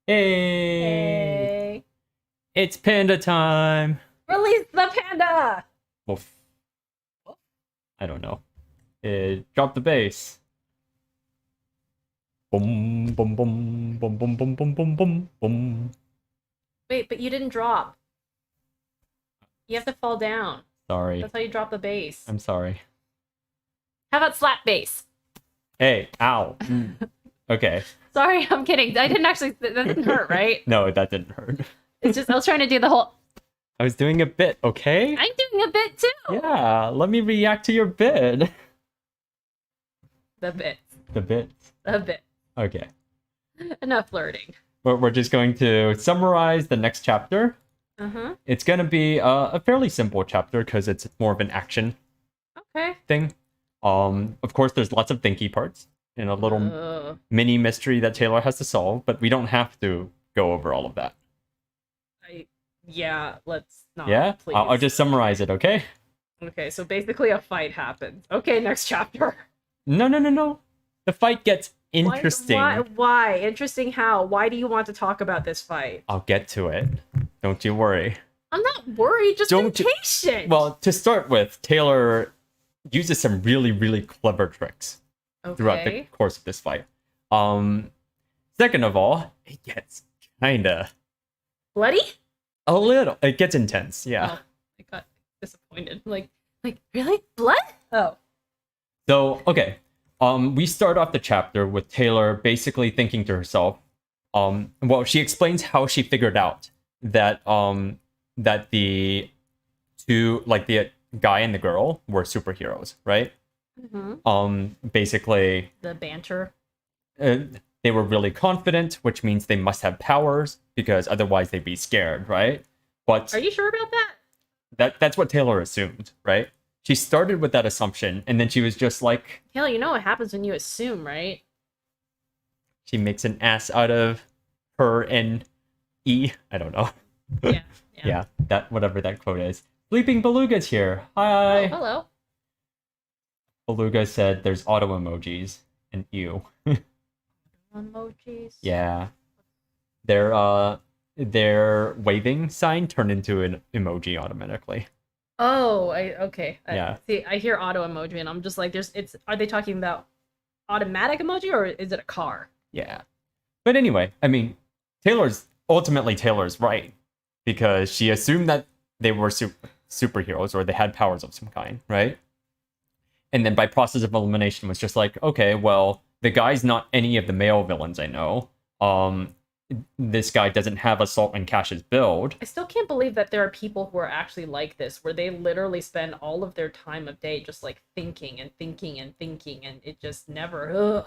Hey, Hey, it's panda time. release the panda! Woof. I don't know. Drop the bass. Boom, boom, boom, boom, boom, boom, boom, boom, boom, boom. Wait, but you didn't drop. You have to fall down. Sorry. That's how you drop the bass. I'm sorry. How about slap bass? Hey, ow. Okay. Sorry, I'm kidding. I didn't actually. That didn't hurt, right? No, that didn't hurt. It's just I was trying to do the whole. I was doing a bit, okay? I'm doing a bit too. Yeah, let me react to your bit. The bit. The bit. The bit. Okay. Enough flirting. We're just going to summarize the next chapter. It's going to be a fairly simple chapter because it's more of an action Okay. thing. Of course, there's lots of thinky parts and a little mini mystery that Taylor has to solve, but we don't have to go over all of that. Yeah, let's not. Yeah? Please. I'll just summarize it, okay? Okay, so basically a fight happens. Okay, next chapter. No. The fight gets interesting. Why? Interesting how? Why do you want to talk about this fight? I'll get to it. Don't you worry. I'm not worried, just be patient. Well, to start with, Taylor uses some really, really clever tricks throughout the course of this fight. Second of all, it gets kinda bloody? a little. It gets intense, yeah. Oh, I got disappointed. Like really? Blood? Oh. So, okay. We start off the chapter with Taylor basically thinking to herself, well, she explains how she figured out that that the two, like the guy and the girl, were superheroes, right? Basically the banter. They were really confident, which means they must have powers because otherwise they'd be scared, right? But are you sure about that? That's what Taylor assumed, right? She started with that assumption, and then she was just like, Taylor, you know what happens when you assume, right? She makes an ass out of her and E. I don't know. Yeah. That whatever that quote is. Sleeping Beluga's here. Hi. Oh, hello. Beluga said there's auto emojis and you. Emojis. Yeah. Their waving sign turned into an emoji automatically. Oh, okay. Yeah. See, I hear auto emoji and I'm just like, are they talking about automatic emoji or is it a car? Yeah. But anyway, I mean, Taylor's right because she assumed that they were superheroes or they had powers of some kind, right? And then by process of elimination was just like, okay, well, the guy's not any of the male villains I know. This guy doesn't have Assault and Cash's build. I still can't believe that there are people who are actually like this, where they literally spend all of their time of day just like thinking and thinking and thinking, and it just never.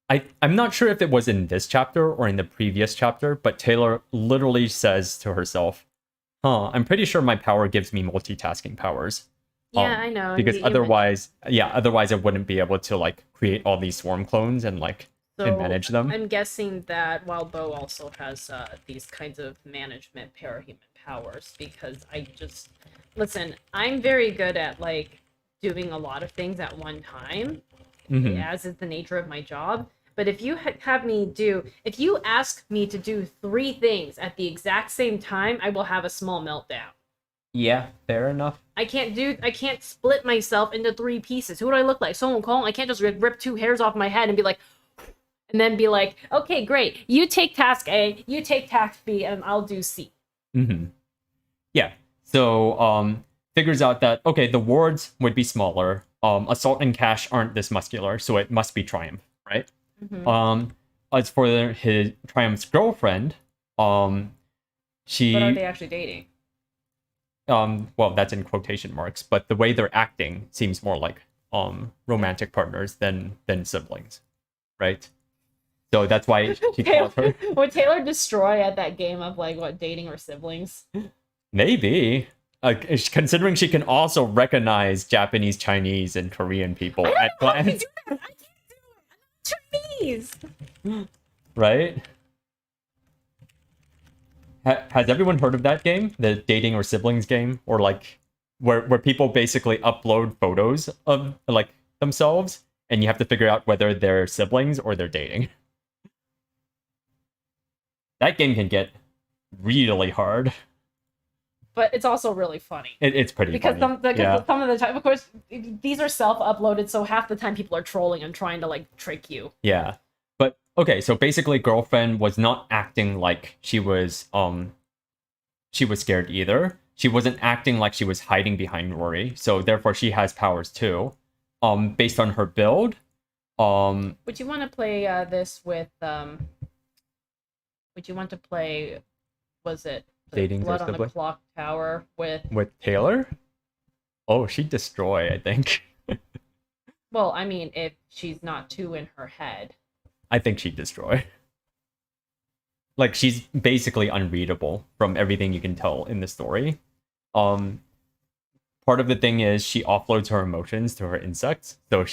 I'm not sure if it was in this chapter or in the previous chapter, but Taylor literally says to herself, I'm pretty sure my power gives me multitasking powers. Yeah, I know. Because otherwise I wouldn't be able to like create all these swarm clones and like and manage them. I'm guessing that while Bo also has these kinds of management parahuman powers, because listen, I'm very good at like doing a lot of things at one time, as is the nature of my job. But if you if you ask me to do 3 things at the exact same time, I will have a small meltdown. Yeah, fair enough. I can't split myself into 3 pieces. Who do I look like? Son Wukong? I can't just rip 2 hairs off my head and be like, okay, great. You take task A, you take task B, and I'll do C. Yeah. So figures out that okay, the wards would be smaller. Assault and Cash aren't this muscular, so it must be Triumph, right? As for his Triumph's girlfriend, she. But are they actually dating? Well, that's in quotation marks, but the way they're acting seems more like romantic partners than siblings, right? So that's why she calls her. Would Taylor destroy at that game of like what, dating or siblings? Maybe. Considering she can also recognize Japanese, Chinese, and Korean people at glance. I can't do it. I'm not Chinese. Right? Has everyone heard of that game? The dating or siblings game? Or like where people basically upload photos of like themselves and you have to figure out whether they're siblings or they're dating. That game can get really hard. But it's also really funny. It's pretty Because funny. some of the time, of course, these are self-uploaded, so half the time people are trolling and trying to like trick you. Yeah. But okay, so basically girlfriend was not acting like she was scared either. She wasn't acting like she was hiding behind Rory, so therefore she has powers too. Based on her build. Would you want to play this with would you want to play, was it Dating Blood on the Sibley? Clock Tower with Taylor? Oh, she'd destroy, I think. well, I mean, if she's not too in her head. I think she'd destroy. Like, she's basically unreadable from everything you can tell in the story. Part of the thing is she offloads her emotions to her insects, so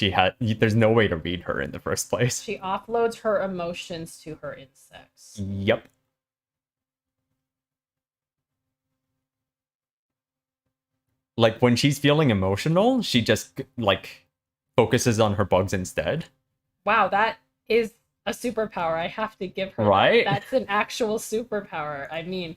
there's no way to read her in the first place. She offloads her emotions to her insects. Yep. Like, when she's feeling emotional, she just, like, focuses on her bugs instead. Wow, that is a superpower. I have to give her Right? That's an actual superpower. I mean,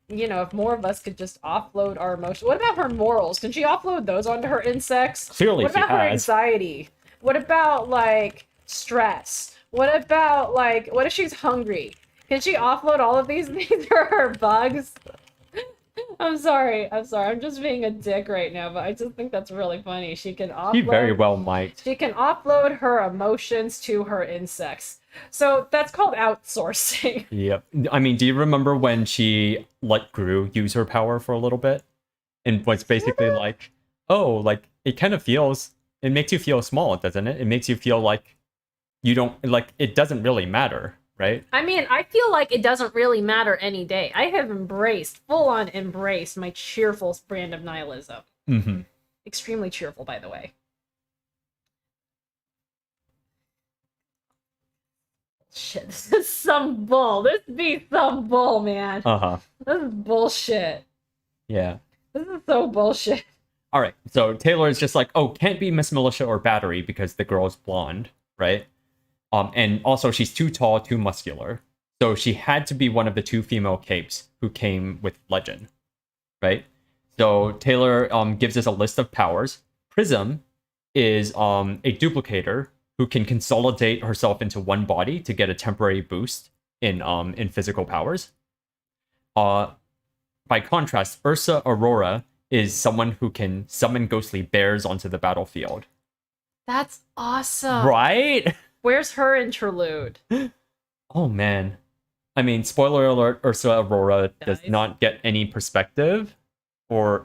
you know, if more of us could just offload our emotions. What about her morals? Can she offload those onto her insects? Clearly What she about her has. anxiety? What about, like, stress? What about, like, what if she's hungry? Can she offload all of these things to her bugs? I'm sorry. I'm just being a dick right now, but I just think that's really funny. She can offload. She very well might. She can offload her emotions to her insects. So that's called outsourcing. Yep. I mean, do you remember when she let Gru use her power for a little bit? And was basically like, oh, like, it makes you feel small, doesn't it? It makes you feel like it doesn't really matter, right? I mean, I feel like it doesn't really matter any day. I have full on embraced my cheerful brand of nihilism. Mm-hmm. Extremely cheerful, by the way. Shit, this is some bull. This be some bull, man. Uh-huh. This is bullshit. Yeah. This is so bullshit. All right. So Taylor is just like, oh, can't be Miss Militia or Battery because the girl's blonde, right? And also she's too tall, too muscular. So she had to be one of the two female capes who came with Legend, right? So Taylor gives us a list of powers. Prism is a duplicator who can consolidate herself into one body to get a temporary boost in physical powers. By contrast, Ursa Aurora is someone who can summon ghostly bears onto the battlefield. That's awesome. Right? Where's her interlude? Oh, man. I mean, spoiler alert, Ursa Aurora does Nice. not get any perspective or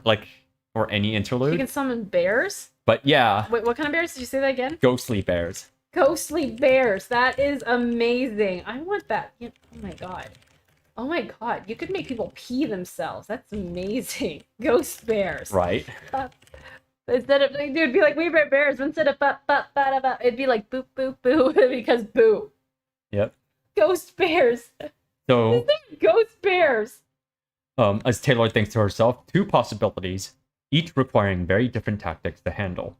any interlude. She can summon bears? But yeah, Wait, what kind of bears? Did you say that again? ghostly bears. Ghostly bears. That is amazing. I want that. Oh my god. Oh my god. You could make people pee themselves. That's amazing. Ghost bears. Right. Instead of, dude, it'd be like we bear bears. Instead of it'd be like boop boop boo because boo. Yep. Ghost bears. So, Ghost bears. as Taylor thinks to herself, two possibilities, each requiring very different tactics to handle.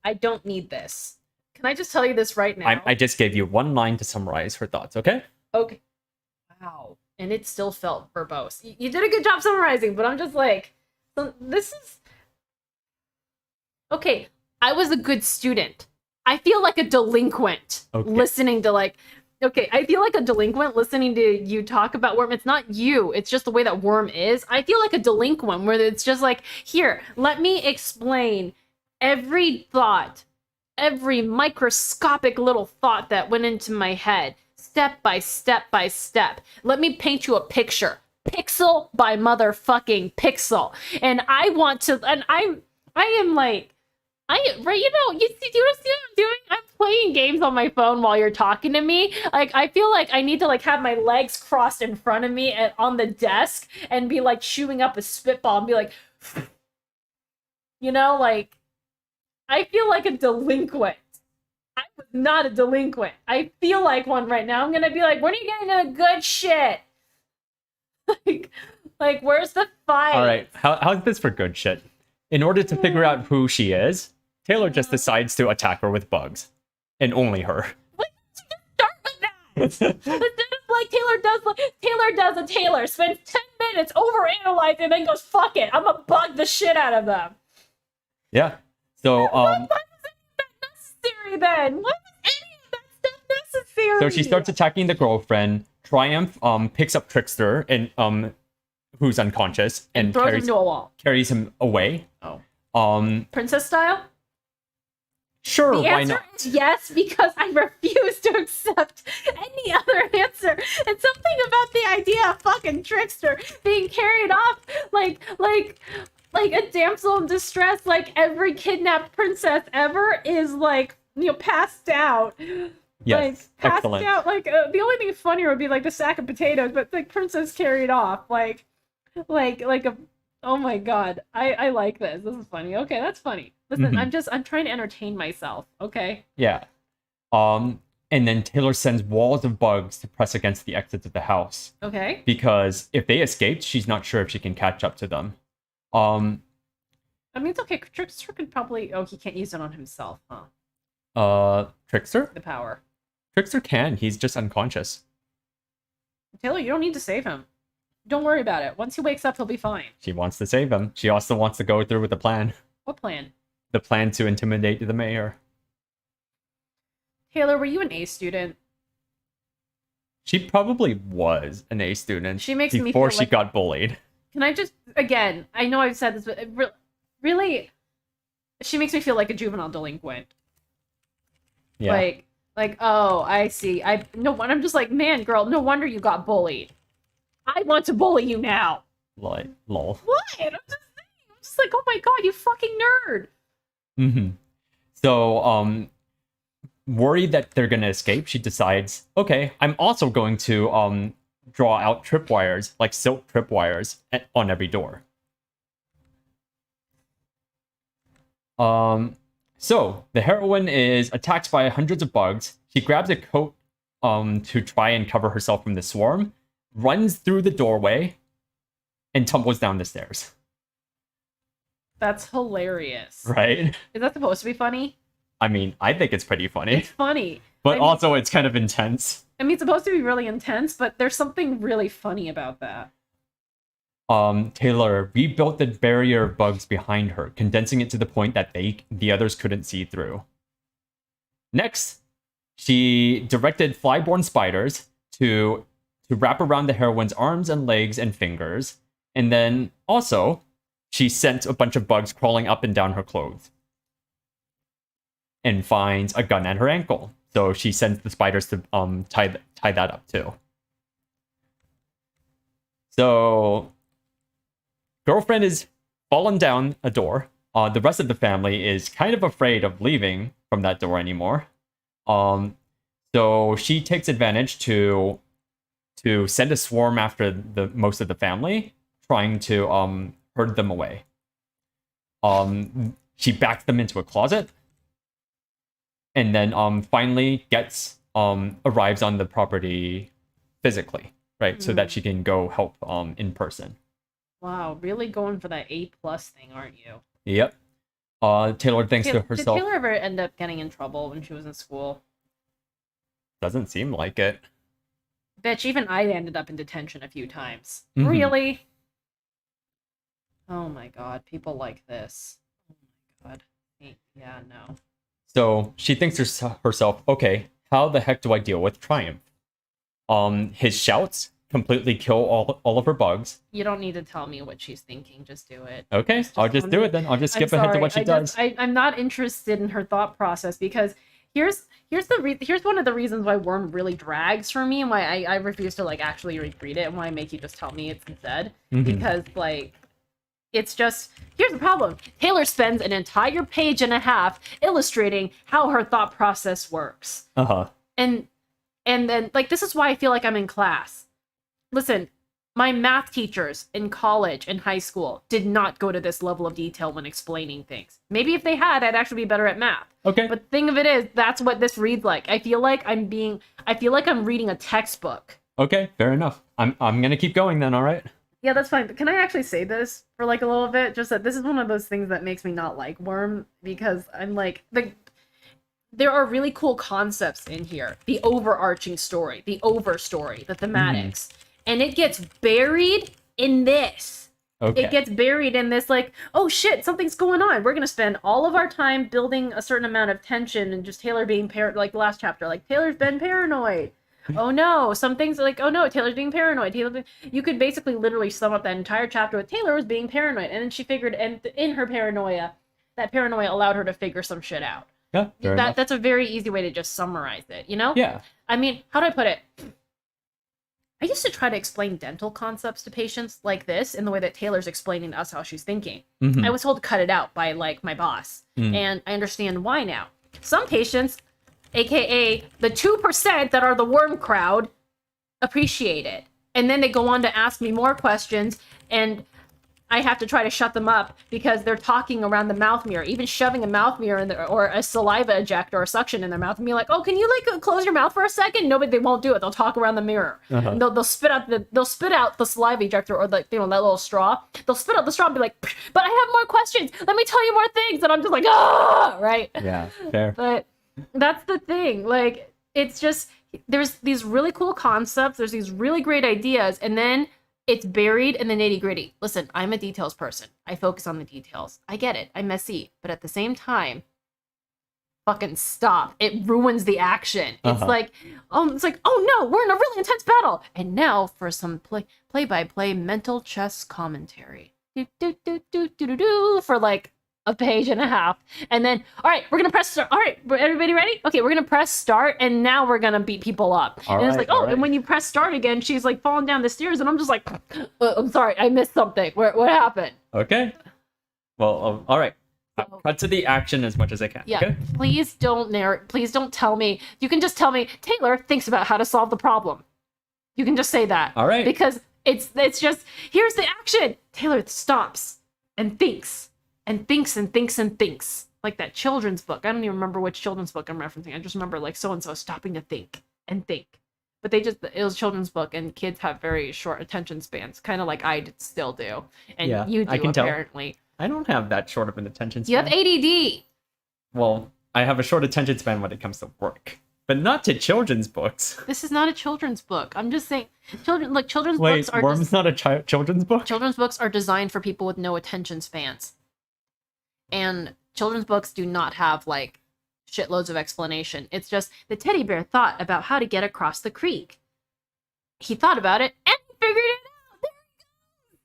I don't need this. Can I just tell you this right now? I just gave you one line to summarize her thoughts, okay? Okay. Wow. And it still felt verbose. You did a good job summarizing, but I'm just like, so this is... Okay, I was a good student. I feel like a delinquent listening to like... Okay, I feel like a delinquent listening to you talk about Worm. It's not you. It's just the way that Worm is. I feel like a delinquent where it's just like, here, let me explain every thought, every microscopic little thought that went into my head, step by step by step. Let me paint you a picture, pixel by motherfucking pixel. And I want to, and I am like, right, you know, you see what I'm doing? I'm playing games on my phone while you're talking to me. Like, I feel like I need to like have my legs crossed in front of me and on the desk and be like chewing up a spitball and be like, you know, like, I feel like a delinquent. I was not a delinquent. I feel like one right now. I'm gonna be like, when are you getting to the good shit? like, where's the fight? All right, how's this for good shit? In order to figure out who she is, Taylor just decides to attack her with bugs. And only her. Why didn't you just start with that? Instead of like Taylor does a Taylor, spends 10 minutes over analyzing and then goes, fuck it, I'm gonna bug the shit out of them. Yeah. So Why was that necessary then? Why was any of that stuff necessary? so she starts attacking the girlfriend. Triumph picks up Trickster and who's unconscious and throws him to a wall. Carries him away. Oh. Princess style? Sure, the why answer not? is yes, because I refuse to accept any other answer. And something about the idea of fucking Trickster being carried off like a damsel in distress, like every kidnapped princess ever is like, you know, passed out. Yes, like passed excellent. out. Like the only thing funnier would be like the sack of potatoes, but like princess carried off, like a. Oh my god, I like this. This is funny. Okay, that's funny. Listen, I'm trying to entertain myself. Okay. Yeah. And then Taylor sends walls of bugs to press against the exits of the house. Okay. Because if they escaped, she's not sure if she can catch up to them. I mean, it's okay. Trickster could probably. Oh, he can't use it on himself, huh? Trickster? The power. Trickster can. He's just unconscious. Taylor, you don't need to save him. Don't worry about it. Once he wakes up, he'll be fine. She wants to save him. She also wants to go through with the plan. What plan? The plan to intimidate the mayor. Taylor, were you an A student? She probably was an A student. She makes me feel before she like... got bullied. Can I just, again, I know I've said this, but really, she makes me feel like a juvenile delinquent. Yeah. Like, oh, I see. I'm just like, man, girl, no wonder you got bullied. I want to bully you now. Like, lol. What? I'm just like, oh my god, you fucking nerd. So, worried that they're gonna escape, she decides, okay, I'm also going to draw out tripwires, like silk tripwires, on every door. So the heroine is attacked by hundreds of bugs. She grabs a coat to try and cover herself from the swarm, runs through the doorway, and tumbles down the stairs. That's hilarious. Right? Is that supposed to be funny? I mean, I think it's pretty funny. It's funny. But also it's kind of intense. I mean, it's supposed to be really intense, but there's something really funny about that. Taylor rebuilt the barrier of bugs behind her, condensing it to the point that the others couldn't see through. Next, she directed flyborn spiders to wrap around the heroine's arms and legs and fingers, and then also she sent a bunch of bugs crawling up and down her clothes, and finds a gun at her ankle. So she sends the spiders to tie that up too. So girlfriend is fallen down a door. The rest of the family is kind of afraid of leaving from that door anymore. So she takes advantage to send a swarm after the most of the family, trying to herd them away. She backs them into a closet, and then finally arrives on the property physically, right? So that she can go help in person. Wow, really going for that A+ thing, aren't you? Yep. Taylor thinks to herself. Did Taylor ever end up getting in trouble when she was in school? Doesn't seem like it. Bitch, even I ended up in detention a few times. Really? Oh my god, people like this. Oh my god. Yeah, no. So she thinks to herself, okay, how the heck do I deal with Triumph? His shouts completely kill all of her bugs. You don't need to tell me what she's thinking, just do it. Okay, I'll just do it then. I'll just skip ahead to what she does. I'm not interested in her thought process, because here's one of the reasons why Worm really drags for me, and why I refuse to like actually read it, and why I make you just tell me it's instead. Because like, it's just, here's the problem. Taylor spends an entire page and a half illustrating how her thought process works. And then like, this is why I feel like I'm in class. Listen, my math teachers in college and high school did not go to this level of detail when explaining things. Maybe if they had, I'd actually be better at math. Okay. But the thing of it is, that's what this reads like. I feel like I'm reading a textbook. Okay, fair enough. I'm gonna keep going then, alright? Yeah, that's fine. But can I actually say this for like a little bit? Just that this is one of those things that makes me not like Worm, because I'm like, there are really cool concepts in here. The overarching story, the story, the thematics. And it gets buried in this. Okay. It gets buried in this, like, oh shit, something's going on. We're gonna spend all of our time building a certain amount of tension and just Taylor being like the last chapter, like Taylor's been paranoid. Oh no, some things are like, oh no, Taylor's being paranoid. You could basically literally sum up that entire chapter with Taylor was being paranoid, and then she figured, and in her paranoia, that paranoia allowed her to figure some shit out. Yeah, That's a very easy way to just summarize it, you know? Yeah. I mean, how do I put it? I used to try to explain dental concepts to patients like this in the way that Taylor's explaining to us how she's thinking. I was told to cut it out by, like, my boss. And I understand why now. Some patients, aka the 2% that are the worm crowd, appreciate it. And then they go on to ask me more questions, and I have to try to shut them up because they're talking around the mouth mirror, even shoving a mouth mirror in or a saliva ejector or a suction in their mouth and be like, "Oh, can you like close your mouth for a second?" No, but they won't do it. They'll talk around the mirror. And they'll spit out the saliva ejector or that little straw. They'll spit out the straw and be like, "But I have more questions. Let me tell you more things." And I'm just like, "Ah!" Right? Yeah, fair. But that's the thing. Like, it's just there's these really cool concepts. There's these really great ideas, and then it's buried in the nitty-gritty. Listen, I'm a details person. I focus on the details. I get it. I'm messy. But at the same time, fucking stop. It ruins the action. It's like, oh no, we're in a really intense battle. And now for some play-by-play mental chess commentary. For like a page and a half. And then, all right, we're going to press start. All right, everybody ready? Okay, we're going to press start, and now we're going to beat people up. And it's like, oh, and when you press start again, she's like falling down the stairs, and I'm just like, I'm sorry, I missed something. What happened? Okay. Well, all right. I'll cut to the action as much as I can. Yeah. Okay? Please don't narrate. Please don't tell me. You can just tell me, Taylor thinks about how to solve the problem. You can just say that. All right. Because it's just, here's the action. Taylor stops and thinks. And thinks and thinks and thinks. Like that children's book. I don't even remember which children's book I'm referencing. I just remember like so-and-so stopping to think and think. But it was a children's book, and kids have very short attention spans. Kind of like I still do. And Yeah, you do, I can apparently. I don't have that short of an attention span. You have ADD. Well, I have a short attention span when it comes to work. But not to children's books. This is not a children's book. I'm just saying, children's books Wait, are Worm's not a children's book? children's books are designed for people with no attention spans. And children's books do not have, like, shitloads of explanation. It's just, the teddy bear thought about how to get across the creek. He thought about it, and he figured it out!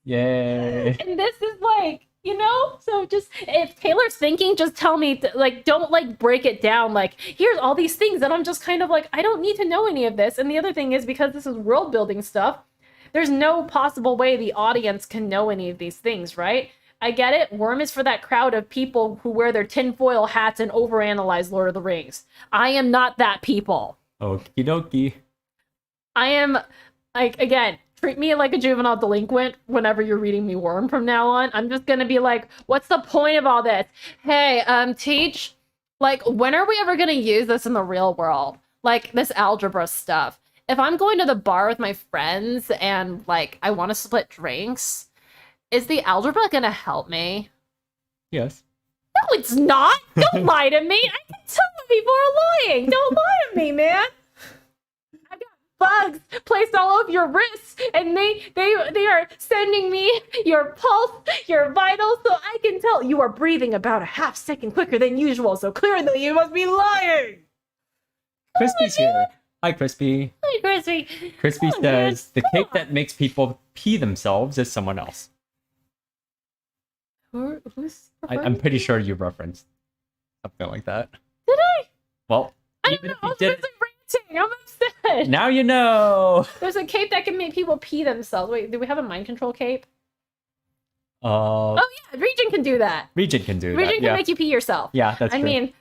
Yay. And this is, like, you know? So just, if Taylor's thinking, just tell me, like, don't, like, break it down. Like, here's all these things that I'm just kind of like, I don't need to know any of this. And the other thing is, because this is world-building stuff, there's no possible way the audience can know any of these things, right? I get it. Worm is for that crowd of people who wear their tinfoil hats and overanalyze Lord of the Rings. I am not that people. Okie dokie. I am, like, again, treat me like a juvenile delinquent whenever you're reading me Worm from now on. I'm just gonna be like, what's the point of all this? Hey, Teach, like, when are we ever gonna use this in the real world? Like, this algebra stuff. If I'm going to the bar with my friends and, like, I want to split drinks, is the algebra gonna help me? Yes. No, it's not. Don't lie to me. I can tell when people are lying. Don't lie to me, man. I got bugs placed all over your wrists, and they are sending me your pulse, your vitals, so I can tell you are breathing about a half second quicker than usual. So clearly you must be lying. Crispy's here. Hi, Crispy. Hi, Crispy. Crispy Come on, man. says the cape that makes people pee themselves is someone else. Who's? I'm pretty sure you referenced something like that. Did I? Well, I even don't if know. you I was did, busy ranting. I'm upset. now you know. There's a cape that can make people pee themselves. Wait, do we have a mind control cape? Oh yeah, Region can do that. Region can do Region that. can make you pee yourself. Yeah, that's I true. mean,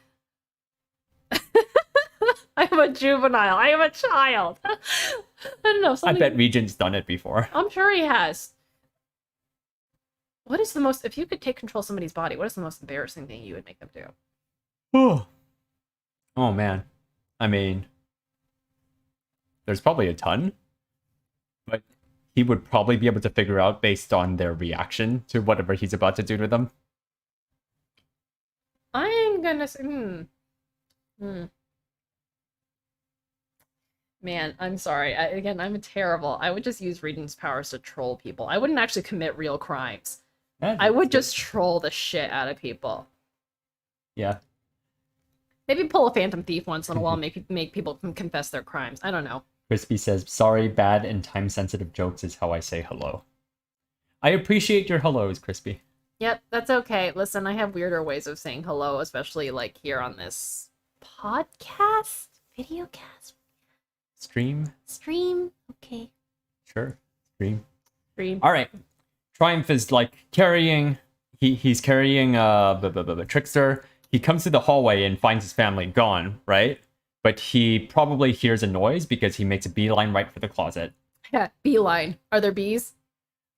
I'm a juvenile. I am a child. I don't know. I bet Region's done it before. I'm sure he has. What is the most? If you could take control of somebody's body, what is the most embarrassing thing you would make them do? Oh man. I mean, there's probably a ton, but he would probably be able to figure out based on their reaction to whatever he's about to do to them. I'm gonna say, Hmm. Man, I'm sorry. Again, I'm terrible. I would just use Reden's powers to troll people. I wouldn't actually commit real crimes. I would just troll the shit out of people. Yeah. Maybe pull a Phantom Thief once in a while, make people confess their crimes. I don't know. Crispy says, sorry, bad and time-sensitive jokes is how I say hello. I appreciate your hellos, Crispy. Yep, that's okay. Listen, I have weirder ways of saying hello, especially like here on this podcast, videocast, Stream? Okay. Sure. Stream. Stream. All right. Triumph is like carrying... He's carrying Trickster. He comes to the hallway and finds his family gone, right? But he probably hears a noise because he makes a beeline right for the closet. Yeah, beeline. Are there bees?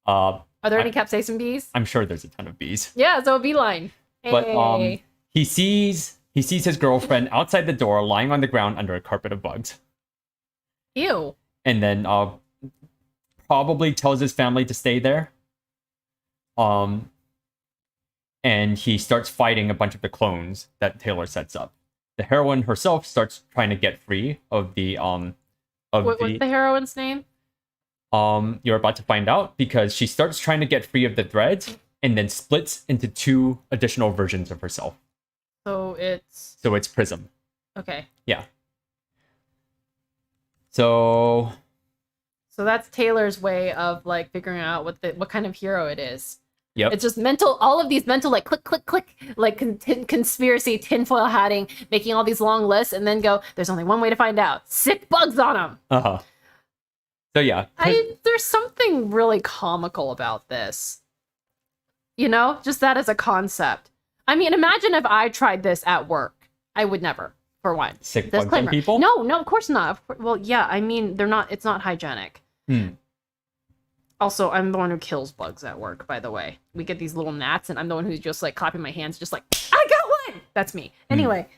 Are there any capsaicin bees? I'm sure there's a ton of bees. Yeah, so a beeline. Hey. But he sees his girlfriend outside the door lying on the ground under a carpet of bugs. Ew. And then probably tells his family to stay there. And he starts fighting a bunch of the clones that Taylor sets up. The heroine herself starts trying to get free of the What's the heroine's name? You're about to find out because she starts trying to get free of the threads and then splits into 2 additional versions of herself. So it's Prism. Okay. Yeah. So that's Taylor's way of like figuring out what kind of hero it is. Yep. It's just all of these mental like click, like conspiracy tinfoil hatting, making all these long lists, and then go, there's only one way to find out. Sick bugs on them. Uh-huh. So yeah. There's something really comical about this. You know, just that as a concept. I mean, imagine if I tried this at work. I would never, for one. Sick bugs on people? No, of course not. Well, yeah, I mean, it's not hygienic. Also, I'm the one who kills bugs at work, by the way. We get these little gnats, and I'm the one who's just, like, clapping my hands, just like, I got one! That's me. Anyway,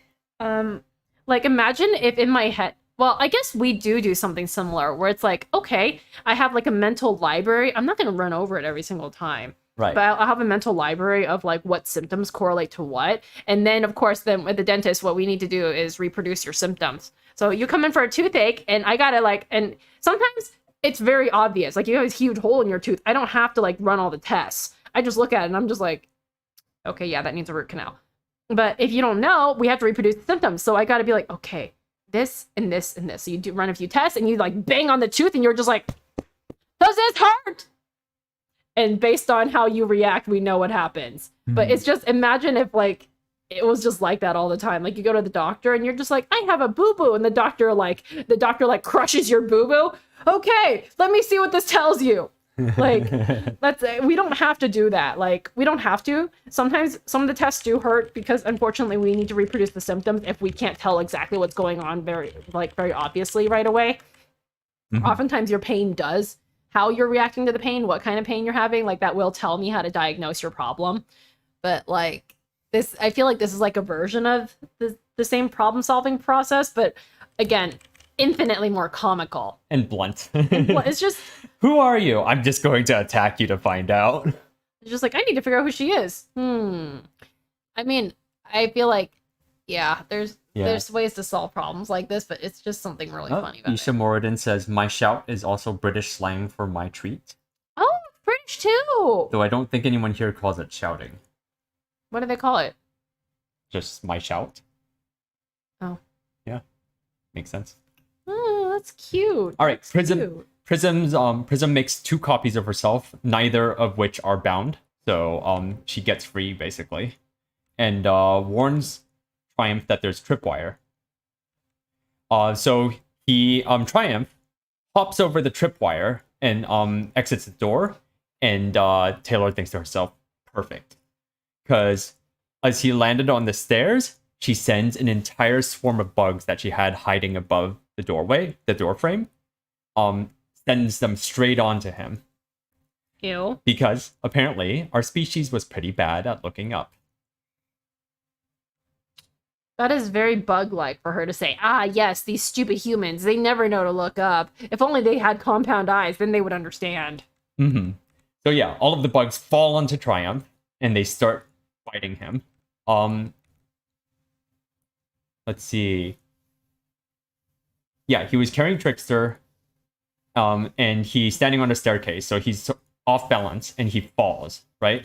like, imagine if in my head... Well, I guess we do something similar, where it's like, okay, I have, like, a mental library. I'm not going to run over it every single time. Right. But I'll have a mental library of, like, what symptoms correlate to what. And then, of course, then with the dentist, what we need to do is reproduce your symptoms. So you come in for a toothache, and I gotta, like... And sometimes... It's very obvious. Like, you have this huge hole in your tooth. I don't have to, like, run all the tests. I just look at it, and I'm just like, okay, yeah, that needs a root canal. But if you don't know, we have to reproduce the symptoms. So I got to be like, okay, this and this and this. So you do run a few tests, and you, like, bang on the tooth, and you're just like, does this hurt? And based on how you react, we know what happens. But it's just, imagine if, like, it was just like that all the time. Like, you go to the doctor, and you're just like, I have a boo-boo. And the doctor crushes your boo-boo. Okay, let me see what this tells you. Like, we don't have to do that. Like, we don't have to. Sometimes some of the tests do hurt because unfortunately we need to reproduce the symptoms if we can't tell exactly what's going on very obviously right away. Oftentimes your pain does, how you're reacting to the pain, what kind of pain you're having, like that will tell me how to diagnose your problem. But like this, I feel like this is like a version of the same problem solving process, but again, infinitely more comical and blunt. It's just, who are you? I'm just going to attack you to find out. It's just like, I need to figure out who she is. I mean, I feel like, there's ways to solve problems like this, but it's just something really funny about Isha it. Moradin says, my shout is also British slang for my treat. Oh, British too! Though I don't think anyone here calls it shouting. What do they call it? Just my shout. Oh. Yeah. Makes sense. Oh, that's cute. All right, That's Prism. cute. Prism makes 2 copies of herself, neither of which are bound. So she gets free basically, and warns Triumph that there's tripwire. So he Triumph hops over the tripwire and exits the door, and Taylor thinks to herself, perfect, because as he landed on the stairs, she sends an entire swarm of bugs that she had hiding above the doorway, the door frame, sends them straight onto him. Ew. Because apparently our species was pretty bad at looking up. That is very bug-like for her to say, yes, these stupid humans, they never know to look up. If only they had compound eyes, then they would understand. So yeah, all of the bugs fall onto Triumph, and they start fighting him. let's see. Yeah, he was carrying Trickster, and he's standing on a staircase, so he's off balance and he falls, right?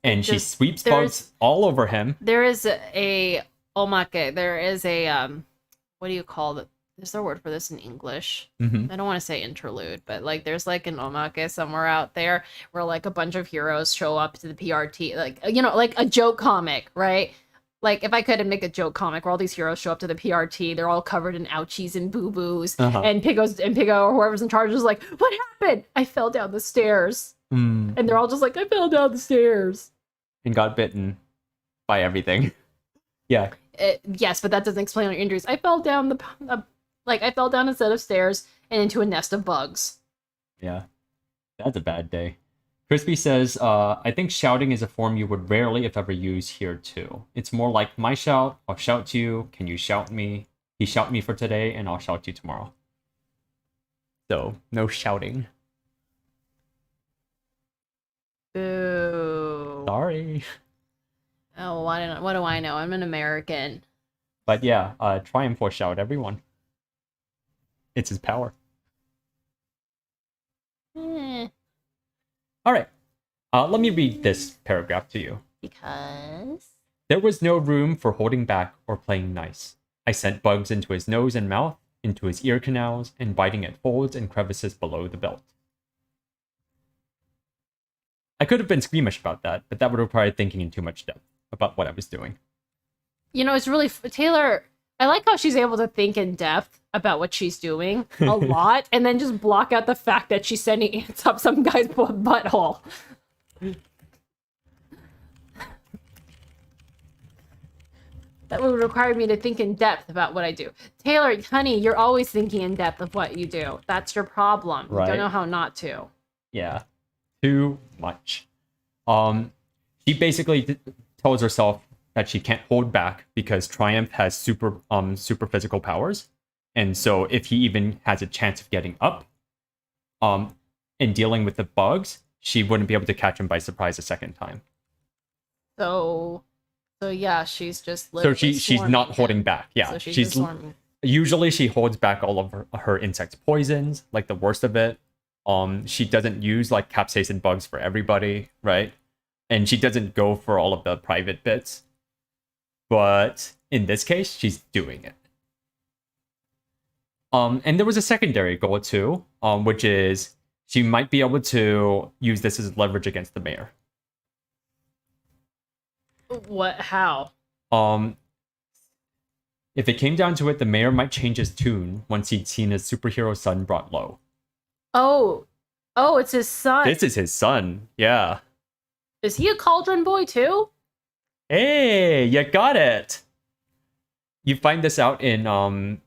And she sweeps bugs all over him. There is a omake. There is a what do you call it? There's a word for this in English. I don't want to say interlude, but like there's like an omake somewhere out there where like a bunch of heroes show up to the PRT, like like a joke comic, right? Like if I could make a joke comic where all these heroes show up to the PRT, they're all covered in ouchies and boo-boos, and Pigo or whoever's in charge is like, "What happened? I fell down the stairs." And they're all just like, "I fell down the stairs." And got bitten by everything. Yeah. Yes, but that doesn't explain our injuries. I fell down I fell down a set of stairs and into a nest of bugs. Yeah. That's a bad day. Crispy says, I think shouting is a form you would rarely, if ever, use here too. It's more like my shout, I'll shout to you, can you shout me? He shout me for today, and I'll shout to you tomorrow. So, no shouting. Boo. Sorry. Oh, what do I know? I'm an American. But yeah, Triumph will shout everyone. It's his power. Alright. Let me read this paragraph to you. Because? There was no room for holding back or playing nice. I sent bugs into his nose and mouth, into his ear canals, and biting at folds and crevices below the belt. I could have been squeamish about that, but that would require thinking in too much depth about what I was doing. It's really... Taylor, I like how she's able to think in depth about what she's doing a lot, and then just block out the fact that she's sending ants up some guy's butthole. That would require me to think in depth about what I do. Taylor, honey, you're always thinking in depth of what you do. That's your problem. Right. You don't know how not to. Yeah. Too much. She basically tells herself that she can't hold back because Triumph has super physical powers. And so if he even has a chance of getting up, and dealing with the bugs, she wouldn't be able to catch him by surprise a second time. So yeah, she's just so she's not holding back. Yeah, so she's swarming. Usually she holds back all of her insect poisons, like the worst of it. She doesn't use like capsaicin bugs for everybody, right? And she doesn't go for all of the private bits. But in this case, she's doing it. And there was a secondary goal too, which is she might be able to use this as leverage against the mayor. What? How? If it came down to it, the mayor might change his tune once he'd seen his superhero son brought low. Oh, it's his son. This is his son, yeah. Is he a cauldron boy too? Hey, you got it. You find this out in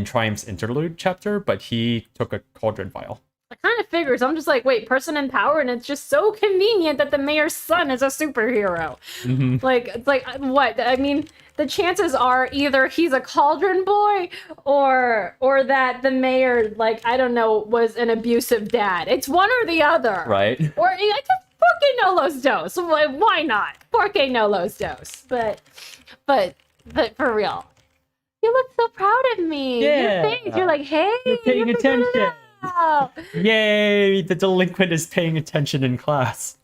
Triumph's interlude chapter, but he took a cauldron vial. I kind of figures. I'm just like, wait, person in power, and it's just so convenient that the mayor's son is a superhero. It's like what? I mean, the chances are either he's a cauldron boy or that the mayor, like, I don't know, was an abusive dad. It's one or the other. Right. Or I just porque no los dos. Why not? Porque no los dos. But for real. You look so proud of me. Yeah. Your face. You're like, hey, you're paying attention. Yay, the delinquent is paying attention in class.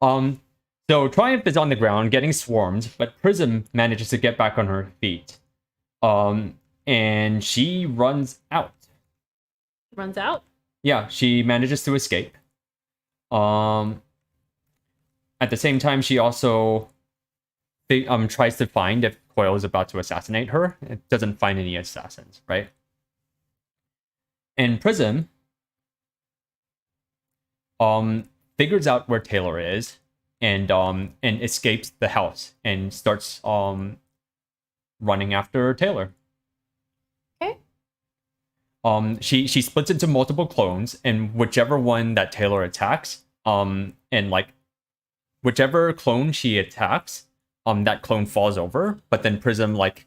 So Triumph is on the ground getting swarmed, but Prism manages to get back on her feet. And she runs out. Runs out? Yeah, she manages to escape. At the same time, she also tries to find if Coil is about to assassinate her. It doesn't find any assassins, right? And Prism figures out where Taylor is and escapes the house and starts running after Taylor. Okay. She splits into multiple clones, and whichever one that Taylor attacks, and like whichever clone she attacks, that clone falls over, but then Prism like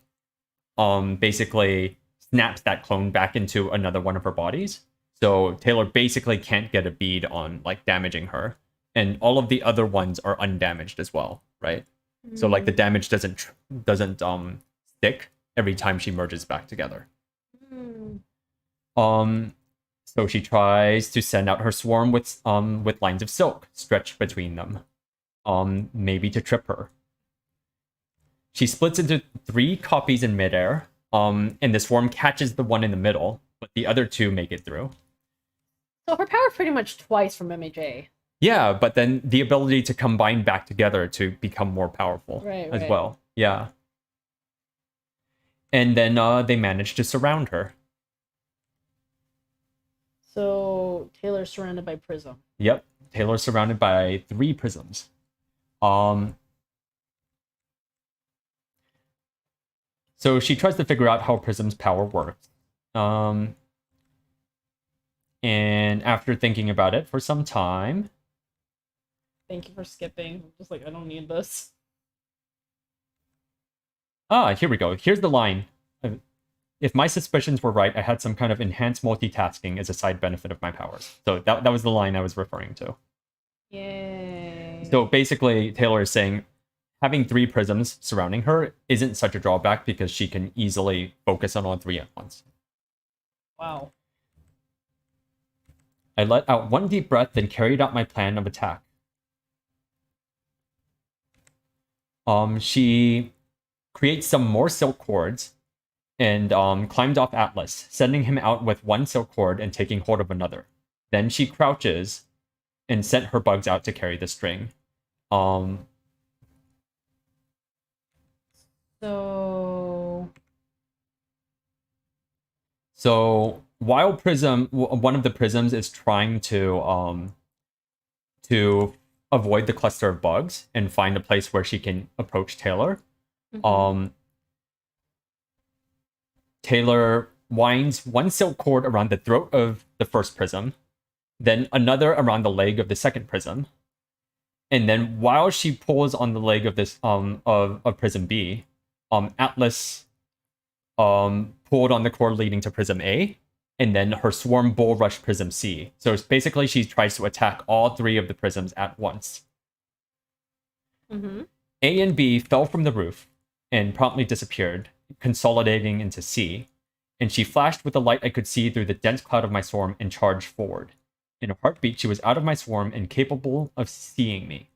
basically snaps that clone back into another one of her bodies. So Taylor basically can't get a bead on like damaging her. and all of the other ones are undamaged as well, right? So like the damage doesn't stick every time she merges back together. Mm. So she tries to send out her swarm with lines of silk stretched between them, maybe to trip her. She splits into 3 copies in midair, and the swarm catches the one in the middle, but the other 2 make it through. So her power is pretty much twice from MHA. Yeah, but then the ability to combine back together to become more powerful as well. Yeah. And then they manage to surround her. So Taylor's surrounded by Prism. Yep. Taylor's surrounded by 3 prisms. So she tries to figure out how Prism's power works. And after thinking about it for some time... Thank you for skipping. I'm just like, I don't need this. Here we go. Here's the line. If my suspicions were right, I had some kind of enhanced multitasking as a side benefit of my powers. So that was the line I was referring to. Yay. So basically, Taylor is saying having 3 prisms surrounding her isn't such a drawback because she can easily focus on all 3 at once. Wow. I let out 1 deep breath, then carried out my plan of attack. She creates some more silk cords and climbed off Atlas, sending him out with 1 silk cord and taking hold of another. Then she crouches and sent her bugs out to carry the string. So while one of the prisms is trying to avoid the cluster of bugs and find a place where she can approach Taylor, Taylor winds 1 silk cord around the throat of the first prism, then another around the leg of the second prism, and then while she pulls on the leg of this of prism B, Atlas pulled on the cord leading to prism A, and then her swarm bull rushed prism C. So it's basically she tries to attack all 3 of the prisms at once. A and B fell from the roof and promptly disappeared, consolidating into C, and she flashed with the light I could see through the dense cloud of my swarm and charged forward. In a heartbeat, she was out of my swarm and capable of seeing me.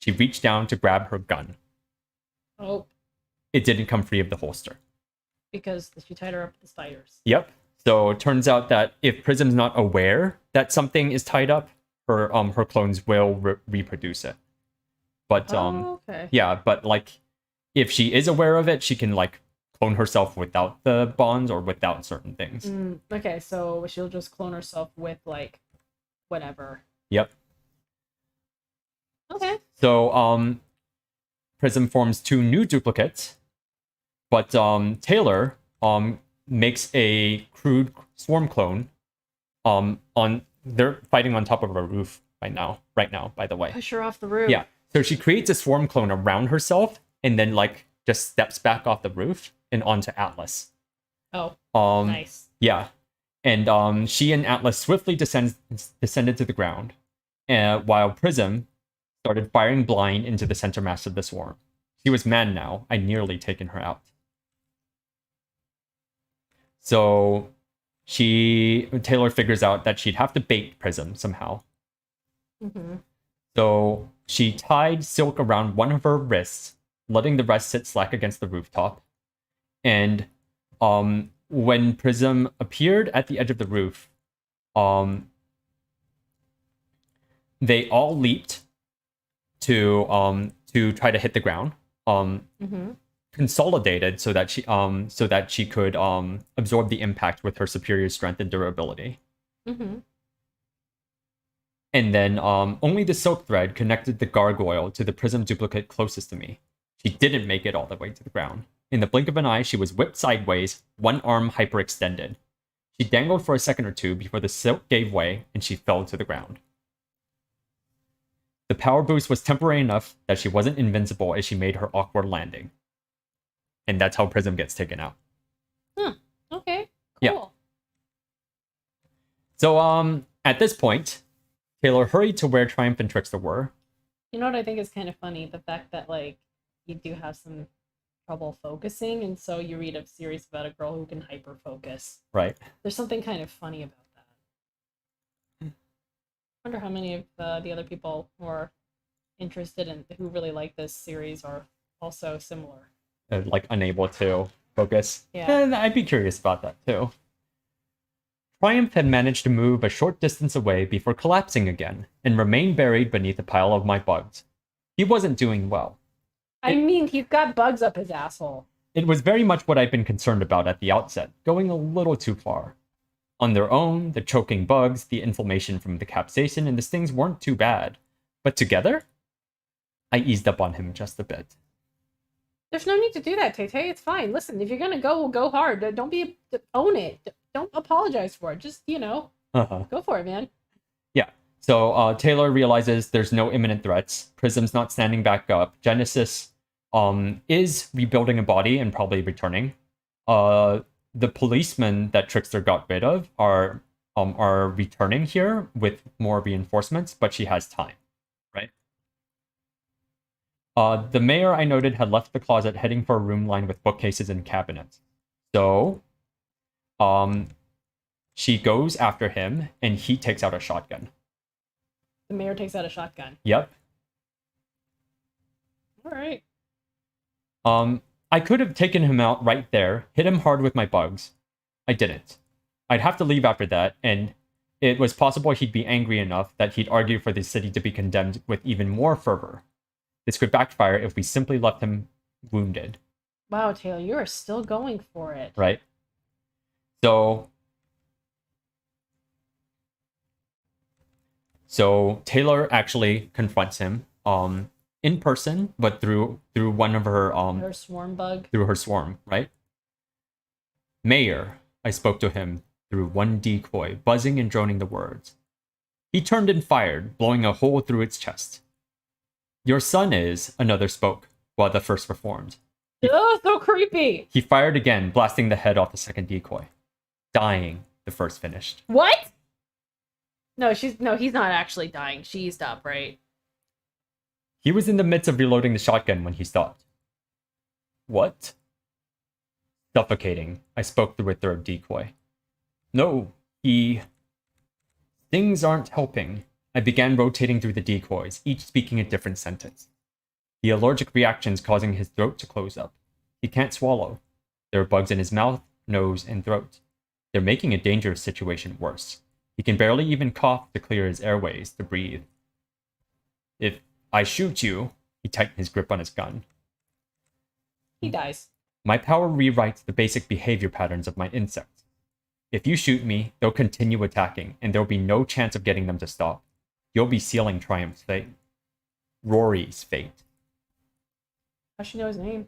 She reached down to grab her gun. Oh. It didn't come free of the holster. Because she tied her up with the spiders. Yep. So it turns out that if Prism's not aware that something is tied up, her clones will reproduce it. But okay. Yeah, but like if she is aware of it, she can like clone herself without the bonds or without certain things. Okay, so she'll just clone herself with like whatever. Yep. Okay. So Prism forms 2 new duplicates, but Taylor makes a crude swarm clone. They're fighting on top of a roof right now, by the way. Push her off the roof. Yeah. So she creates a swarm clone around herself and then like just steps back off the roof and onto Atlas. Oh. Nice. Yeah. And she and Atlas swiftly descended to the ground, while Prism started firing blind into the center mass of the swarm. She was mad now. I'd nearly taken her out. So Taylor figures out that she'd have to bait Prism somehow. So she tied silk around one of her wrists, letting the rest sit slack against the rooftop. And when Prism appeared at the edge of the roof, they all leaped to try to hit the ground. Consolidated so that she could absorb the impact with her superior strength and durability. And then only the silk thread connected the gargoyle to the prism duplicate closest to me. She didn't make it all the way to the ground. In the blink of an eye, she was whipped sideways, one arm hyperextended. She dangled for a second or two before the silk gave way and she fell to the ground. The power boost was temporary enough that she wasn't invincible as she made her awkward landing. And that's how Prism gets taken out. Okay. Cool. Yeah. So at this point, Taylor hurried to where Triumph and Trickster were. You know what I think is kind of funny? The fact that, like, you do have some trouble focusing, and so you read a series about a girl who can hyper focus. Right. There's something kind of funny about that. I wonder how many of the other people who are interested in who really like this series are also similar. Like unable to focus. Yeah. And I'd be curious about that too. Triumph had managed to move a short distance away before collapsing again and remained buried beneath a pile of my bugs. He wasn't doing well. I mean, he's got bugs up his asshole. It was very much what I'd been concerned about at the outset, going a little too far. On their own, the choking bugs, the inflammation from the capsaicin, and the stings weren't too bad. But together? I eased up on him just a bit. There's no need to do that, Tay-Tay. It's fine. Listen, if you're gonna go, we'll go hard. Don't be... Own it. Don't apologize for it. Just, go for it, man. Yeah. So Taylor realizes there's no imminent threats. Prism's not standing back up. Genesis is rebuilding a body and probably returning. The policemen that Trickster got rid of are returning here with more reinforcements, but she has time, right? The mayor, I noted, had left the closet heading for a room lined with bookcases and cabinets. So she goes after him, and he takes out a shotgun. The mayor takes out a shotgun. Yep. All right. I could have taken him out right there, hit him hard with my bugs. I didn't. I'd have to leave after that, and it was possible he'd be angry enough that he'd argue for the city to be condemned with even more fervor. This could backfire if we simply left him wounded. Wow, Taylor, you are still going for it. Right? So Taylor actually confronts him in person, but through one of her Her swarm bug. through her swarm, right? Mayor, I spoke to him through one decoy, buzzing and droning the words. He turned and fired, blowing a hole through its chest. Your son is, another spoke, while the first performed. Oh, so creepy! He fired again, blasting the head off the second decoy. Dying, the first finished. What? No, he's not actually dying. She eased up, right? He was in the midst of reloading the shotgun when he stopped. What? Suffocating, I spoke through a third decoy. No, Things aren't helping. I began rotating through the decoys, each speaking a different sentence. The allergic reactions causing his throat to close up. He can't swallow. There are bugs in his mouth, nose, and throat. They're making a dangerous situation worse. He can barely even cough to clear his airways to breathe. If I shoot you, he tightened his grip on his gun. He dies. My power rewrites the basic behavior patterns of my insects. If you shoot me, they'll continue attacking, and there'll be no chance of getting them to stop. You'll be sealing Triumph's fate. Rory's fate. How'd she know his name?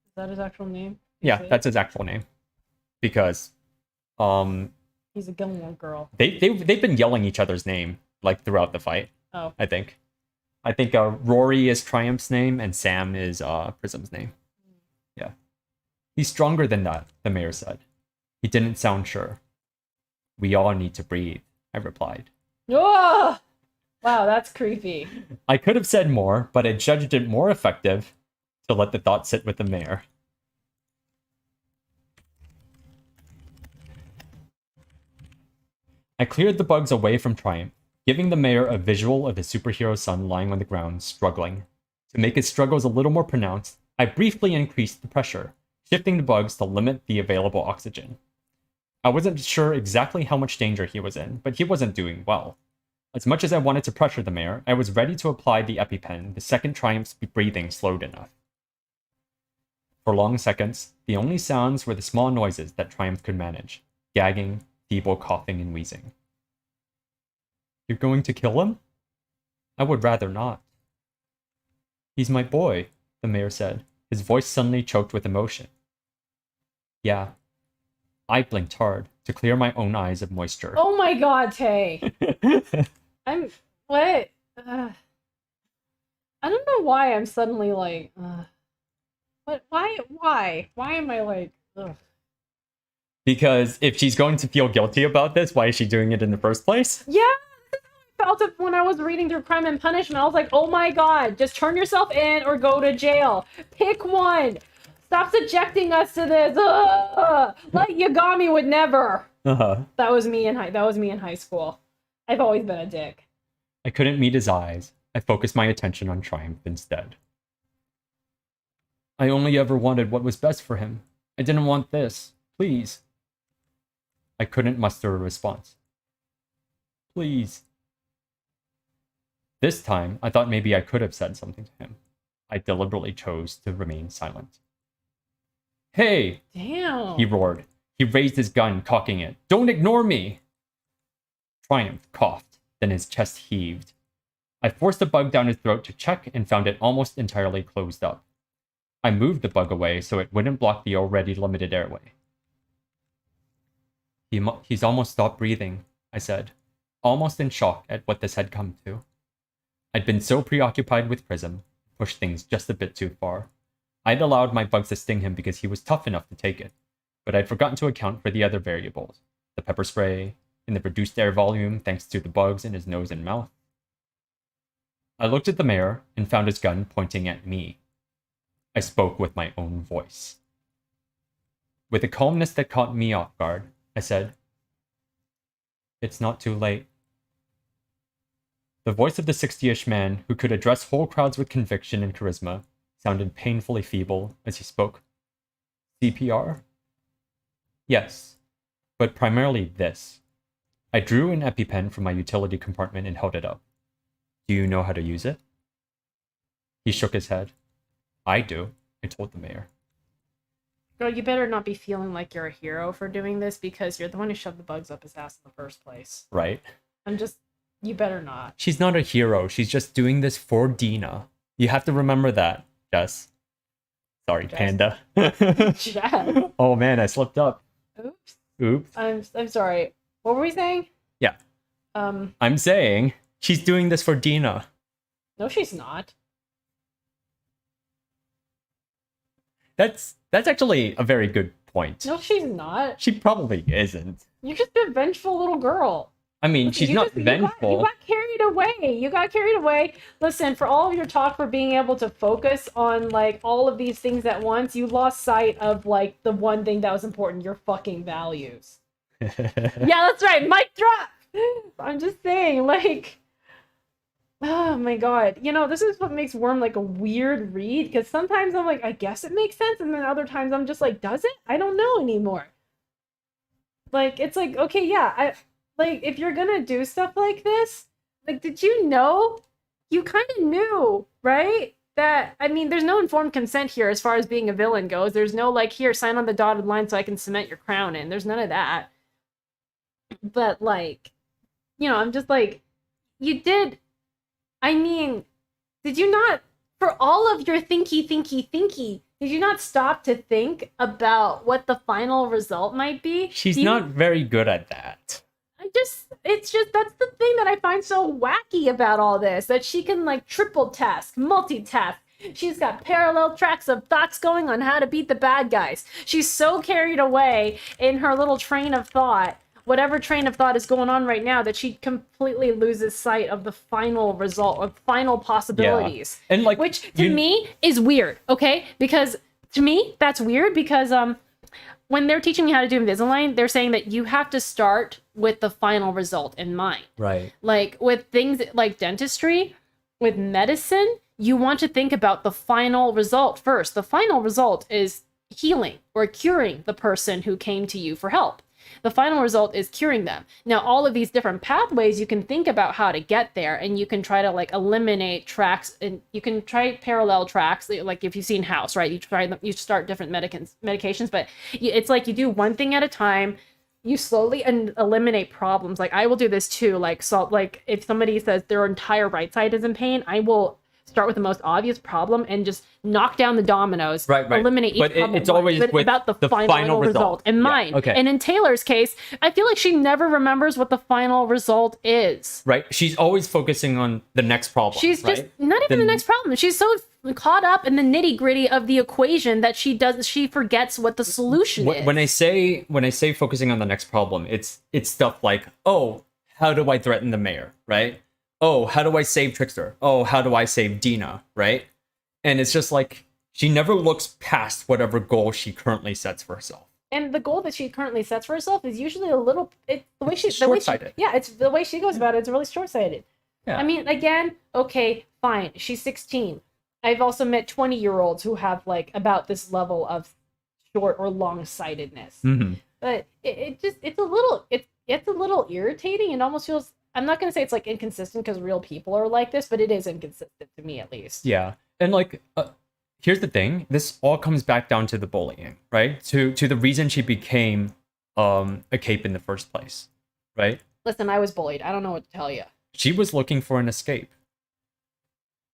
Is that his actual name? Yeah, that's his actual name. Because, he's a Gilmore Girl. they've been yelling each other's name, like, throughout the fight. Oh. I think Rory is Triumph's name, and Sam is Prism's name. Yeah. He's stronger than that, the mayor said. He didn't sound sure. We all need to breathe, I replied. Oh! Wow, that's creepy. I could have said more, but I judged it more effective to let the thought sit with the mayor. I cleared the bugs away from Triumph, giving the mayor a visual of his superhero son lying on the ground, struggling. To make his struggles a little more pronounced, I briefly increased the pressure, shifting the bugs to limit the available oxygen. I wasn't sure exactly how much danger he was in, but he wasn't doing well. As much as I wanted to pressure the mayor, I was ready to apply the EpiPen the second Triumph's breathing slowed enough. For long seconds, the only sounds were the small noises that Triumph could manage, gagging, feeble coughing, and wheezing. You're going to kill him? I would rather not. He's my boy, the mayor said, his voice suddenly choked with emotion. Yeah. I blinked hard to clear my own eyes of moisture. Oh my god, Tay. What? I don't know why I'm suddenly like, what? Why am I like, ugh? Because if she's going to feel guilty about this, why is she doing it in the first place? Yeah, felt it when I was reading through Crime and Punishment. I was like, oh my god, just turn yourself in or go to jail. Pick one. Stop subjecting us to this. Like Yagami would never. That was me in high school. I've always been a dick. I couldn't meet his eyes. I focused my attention on Triumph instead. I only ever wanted what was best for him. I didn't want this. Please. I couldn't muster a response. Please. This time, I thought maybe I could have said something to him. I deliberately chose to remain silent. Hey! Damn. He roared. He raised his gun, cocking it. Don't ignore me! Triumph coughed, then his chest heaved. I forced a bug down his throat to check and found it almost entirely closed up. I moved the bug away so it wouldn't block the already limited airway. He's almost stopped breathing, I said, almost in shock at what this had come to. I'd been so preoccupied with Prism, pushed things just a bit too far. I'd allowed my bugs to sting him because he was tough enough to take it, but I'd forgotten to account for the other variables, the pepper spray, and the reduced air volume thanks to the bugs in his nose and mouth. I looked at the mayor and found his gun pointing at me. I spoke with my own voice. With a calmness that caught me off guard, I said, "It's not too late." The voice of the 60-ish man who could address whole crowds with conviction and charisma sounded painfully feeble as he spoke. CPR? Yes, but primarily this. I drew an EpiPen from my utility compartment and held it up. Do you know how to use it? He shook his head. I do, I told the mayor. Girl, you better not be feeling like you're a hero for doing this because you're the one who shoved the bugs up his ass in the first place. Right. You better not. She's not a hero. She's just doing this for Dina. You have to remember that, Jess. Sorry, Jess. Panda. Jess. Oh man, I slipped up. Oops. Oops. I'm sorry. What were we saying? Yeah. I'm saying she's doing this for Dina. No, she's not. That's actually a very good point. No, she's not. She probably isn't. You're just a vengeful little girl. I mean, Listen, she's not vengeful. You got carried away. You got carried away. Listen, for all of your talk for being able to focus on, like, all of these things at once, you lost sight of, like, the one thing that was important, your fucking values. Yeah, that's right. Mic drop. I'm just saying, like, oh my god. You know, this is what makes Worm, like, a weird read, because sometimes I'm like, I guess it makes sense, and then other times I'm just like, does it? I don't know anymore. Like, it's like, okay, yeah, like, if you're gonna do stuff like this, like, did you know? You kind of knew, right? That, I mean, there's no informed consent here as far as being a villain goes. There's no, like, here, sign on the dotted line so I can cement your crown in. There's none of that. But, like, you know, I'm just like, you did, I mean, did you not, for all of your thinky, did you not stop to think about what the final result might be? She's not very good at that. It's just, that's the thing that I find so wacky about all this, that she can, like, triple task, multitask. She's got parallel tracks of thoughts going on how to beat the bad guys. She's so carried away in her little train of thought, whatever train of thought is going on right now, that she completely loses sight of the final result, of final possibilities. Yeah. And, like, which, to me, is weird, okay? Because, to me, that's weird because, when they're teaching you how to do Invisalign, they're saying that you have to start with the final result in mind. Right. Like, with things like dentistry, with medicine, you want to think about the final result first. The final result is healing or curing the person who came to you for help. The final result is curing them. Now, all of these different pathways, you can think about how to get there, and you can try to, like, eliminate tracks, and you can try parallel tracks. Like, if you've seen House, right? You start different medications, but it's like you do one thing at a time. You slowly eliminate problems. Like, I will do this too. Like, so, like, if somebody says their entire right side is in pain, I will start with the most obvious problem and just knock down the dominoes, right. Eliminate each but problem. It's always with about the final result in mind. Okay. And in Taylor's case, I feel like she never remembers what the final result is. Right. She's always focusing on the next problem. She's just not even the next problem. She's so caught up in the nitty gritty of the equation that she forgets what the solution is. When I say focusing on the next problem, it's stuff like, oh, how do I threaten the mayor, right? oh, how do I save Trickster? Oh, how do I save Dina? Right? And it's just like she never looks past whatever goal she currently sets for herself. And the goal that she currently sets for herself is usually a little. Short-sighted. Yeah, it's the way she goes about it. It's really short-sighted. Yeah. I mean, again, okay, fine. She's 16. I've also met 20-year-olds who have like about this level of short or long-sightedness. Mm-hmm. But it's a little irritating. It almost feels. I'm not gonna say it's like inconsistent because real people are like this, but it is inconsistent to me at least. Yeah, and like, here's the thing: this all comes back down to the bullying, right? To the reason she became a cape in the first place, right? Listen, I was bullied. I don't know what to tell you. She was looking for an escape.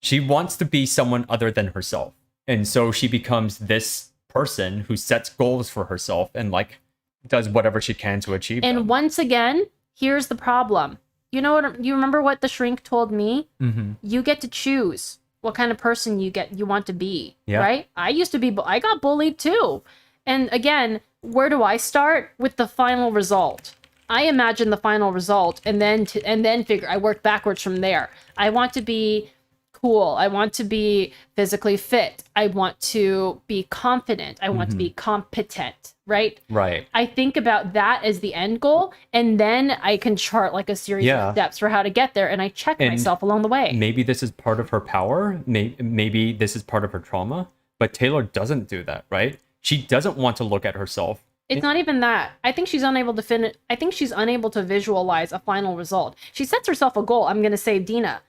She wants to be someone other than herself, and so she becomes this person who sets goals for herself and like does whatever she can to achieve And them. once again, here's the problem. You know what? You remember what the shrink told me? Mm-hmm. You get to choose what kind of person you want to be. Yeah. Right? I used to be. I got bullied too. And again, where do I start with the final result? I imagine the final result, and then figure. I work backwards from there. I want to be cool. I want to be physically fit. I want to be confident. I want to be competent. Right? Right. I think about that as the end goal, and then I can chart like a series of steps for how to get there, and I check myself along the way. Maybe this is part of her power. Maybe this is part of her trauma. But Taylor doesn't do that, right? She doesn't want to look at herself. It's not even that. I think she's unable to finish. I think she's unable to visualize a final result. She sets herself a goal. I'm going to save Dina.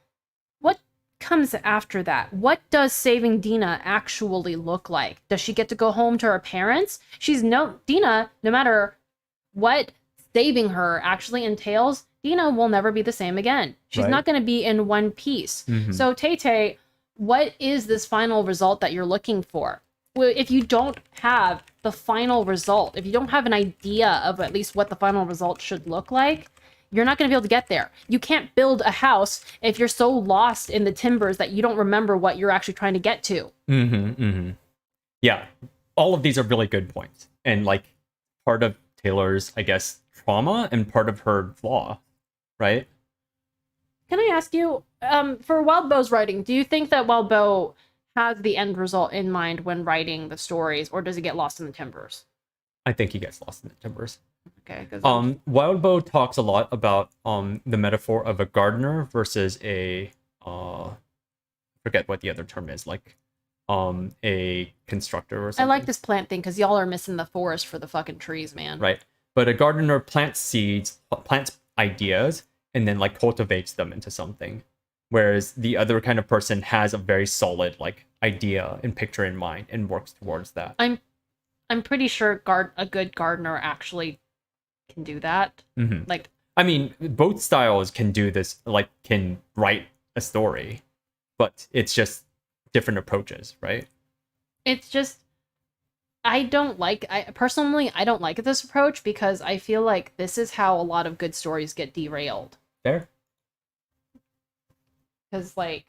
What comes after that? What does saving Dina actually look like? Does she get to go home to her parents? Dina, no matter what saving her actually entails, Dina will never be the same again. She's not going to be in one piece. So Tay, what is this final result that you're looking for? Well, if you don't have the final result, if you don't have an idea of at least what the final result should look like, you're not going to be able to get there. You can't build a house if you're so lost in the timbers that you don't remember what you're actually trying to get to. Yeah, all of these are really good points. And like part of Taylor's, I guess, trauma and part of her flaw, right? Can I ask you, for Wildbow's writing, do you think that Wildbow has the end result in mind when writing the stories, or does he get lost in the timbers? I think he gets lost in the timbers. Okay. Wildbow talks a lot about the metaphor of a gardener versus a forget what the other term is, like a constructor or something. I like this plant thing because y'all are missing the forest for the fucking trees, man. Right. But a gardener plants seeds, plants ideas, and then like cultivates them into something. Whereas the other kind of person has a very solid like idea and picture in mind and works towards that. I'm pretty sure a good gardener actually can do that. Like, I mean, both styles can do this, like can write a story, but it's just different approaches, right? It's just I don't like this approach because I feel like this is how a lot of good stories get derailed. Fair. Because like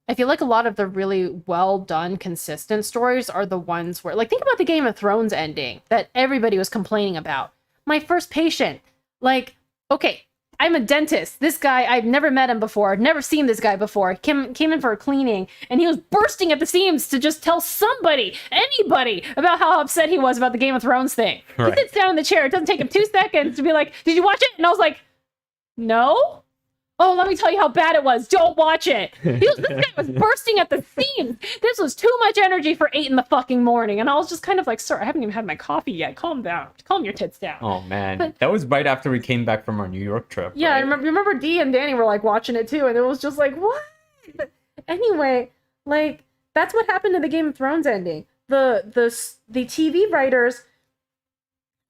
I feel like a lot of the really well done, consistent stories are the ones where, like, think about the Game of Thrones ending that everybody was complaining about. My first patient, like, okay, I'm a dentist. This guy, I've never met him before, never seen this guy before. Came in for a cleaning, and he was bursting at the seams to just tell somebody, anybody, about how upset he was about the Game of Thrones thing. Right. He sits down in the chair. It doesn't take him 2 seconds to be like, "Did you watch it?" And I was like, "No." "Oh, let me tell you how bad it was. Don't watch it." This guy was bursting at the seams. This was too much energy for 8 in the fucking morning. And I was just kind of like, "Sir, I haven't even had my coffee yet. Calm down. Calm your tits down." Oh, man. That was right after we came back from our New York trip. Yeah, right? I remember Dee and Danny were like watching it too. And it was just like, what? But anyway, like, that's what happened in the Game of Thrones ending. The TV writers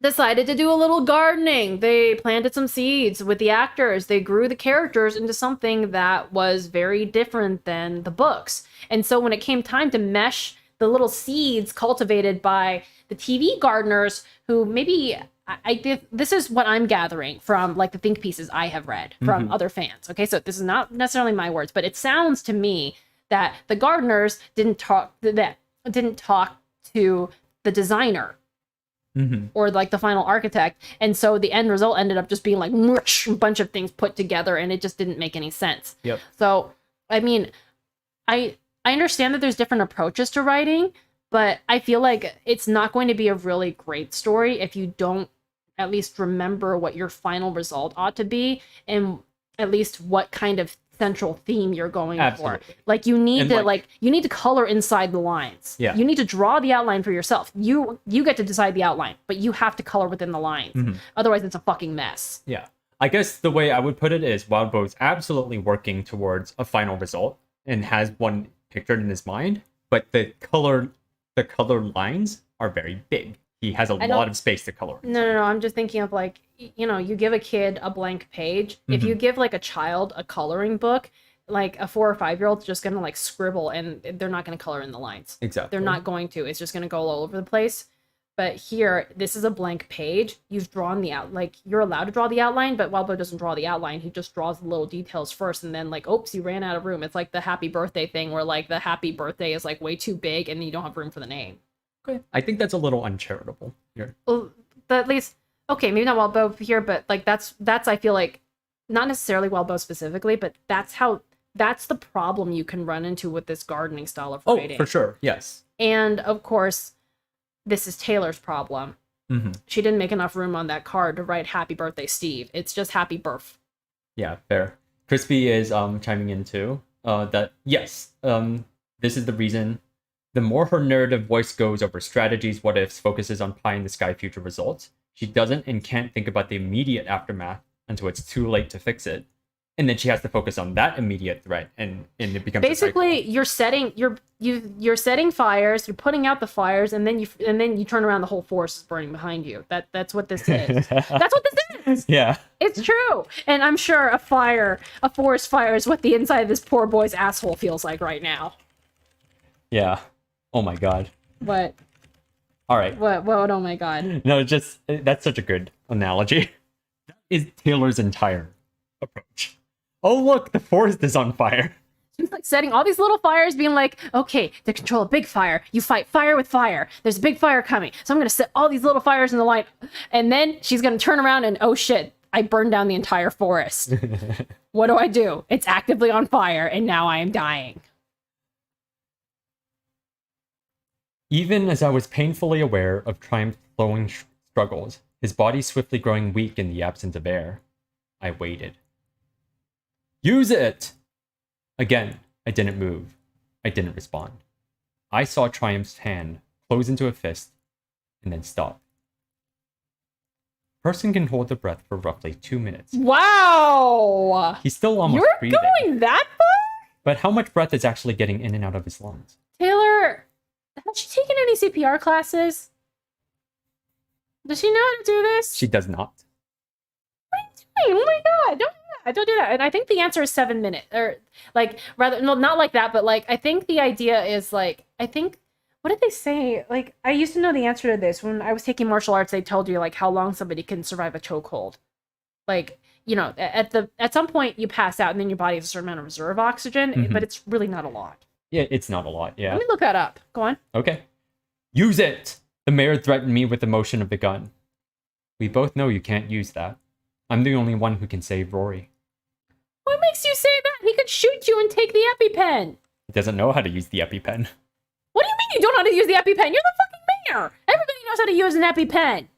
decided to do a little gardening. They planted some seeds with the actors. They grew the characters into something that was very different than the books. And so when it came time to mesh the little seeds cultivated by the TV gardeners, who maybe this is what I'm gathering from like the think pieces I have read from other fans. Okay, so this is not necessarily my words, but it sounds to me that the gardeners didn't talk to the designer. or like the final architect. And so the end result ended up just being like a bunch of things put together, and it just didn't make any sense. Yep. So, I mean, I understand that there's different approaches to writing, but I feel like it's not going to be a really great story if you don't at least remember what your final result ought to be, and at least what kind of central theme you're going Absolutely. for. Like you need And, to like- like you need to color inside the lines. Yeah. You need to draw the outline for yourself. You get to decide the outline, but you have to color within the lines. Otherwise it's a fucking mess. Yeah. I guess the way I would put it is Wild Bo's absolutely working towards a final result and has one pictured in his mind, but the color lines are very big. He has a lot of space to color. No. I'm just thinking of like, you know, you give a kid a blank page. If you give like a child a coloring book, like a 4 or 5-year-old's just gonna like scribble and they're not gonna color in the lines. Exactly. They're not going to. It's just gonna go all over the place. But here, this is a blank page. You've drawn the like you're allowed to draw the outline, but Wildbow doesn't draw the outline. He just draws the little details first, and then like, oops, you ran out of room. It's like the happy birthday thing, where like the happy birthday is like way too big, and you don't have room for the name. Okay. I think that's a little uncharitable here. Well, but at least okay, maybe not Wildbow here, but like that's I feel like not necessarily Wildbow specifically, but that's the problem you can run into with this gardening style of writing. Oh, for sure. Yes. And of course, this is Taylor's problem. She didn't make enough room on that card to write "Happy Birthday, Steve." It's just "Happy Birth." Yeah, fair. Crispy is chiming in too. That yes, this is the reason. The more her narrative voice goes over strategies, what ifs, focuses on pie in the sky future results, she doesn't and can't think about the immediate aftermath until it's too late to fix it. And then she has to focus on that immediate threat, and it becomes basically you're setting you're setting fires, you're putting out the fires, and then you turn around, the whole forest is burning behind you. That's what this is. That's what this is. Yeah, it's true. And I'm sure a forest fire is what the inside of this poor boy's asshole feels like right now. Yeah. Oh my god. What? All right. What? Oh my god. No, just that's such a good analogy. That is Taylor's entire approach. Oh look, the forest is on fire. She's like setting all these little fires, being like, okay, to control a big fire, you fight fire with fire. There's a big fire coming, so I'm gonna set all these little fires in the light, and then she's gonna turn around and oh shit, I burned down the entire forest. What do? It's actively on fire, and now I am dying. Even as I was painfully aware of Triumph's flowing struggles, his body swiftly growing weak in the absence of air, I waited. Use it! Again, I didn't move. I didn't respond. I saw Triumph's hand close into a fist and then stop. Person can hold the breath for roughly 2 minutes. Wow! He's still almost You're breathing. going that far? But how much breath is actually getting in and out of his lungs? Taylor, has she taken any CPR classes? Does she know how to do this? She does not. What are you doing? Oh my god, don't do that. And I think the answer is 7 minutes. Or like rather no, not like that, but like I think the idea is like what did they say? Like I used to know the answer to this. When I was taking martial arts, they told you like how long somebody can survive a chokehold. Like, you know, at some point you pass out and then your body has a certain amount of reserve oxygen, but it's really not a lot. Yeah, it's not a lot, yeah. Let me look that up. Go on. Okay. Use it! The mayor threatened me with the motion of the gun. We both know you can't use that. I'm the only one who can save Rory. What makes you say that? He could shoot you and take the EpiPen. He doesn't know how to use the EpiPen. What do you mean you don't know how to use the EpiPen? You're the fucking mayor. Everybody knows how to use an EpiPen.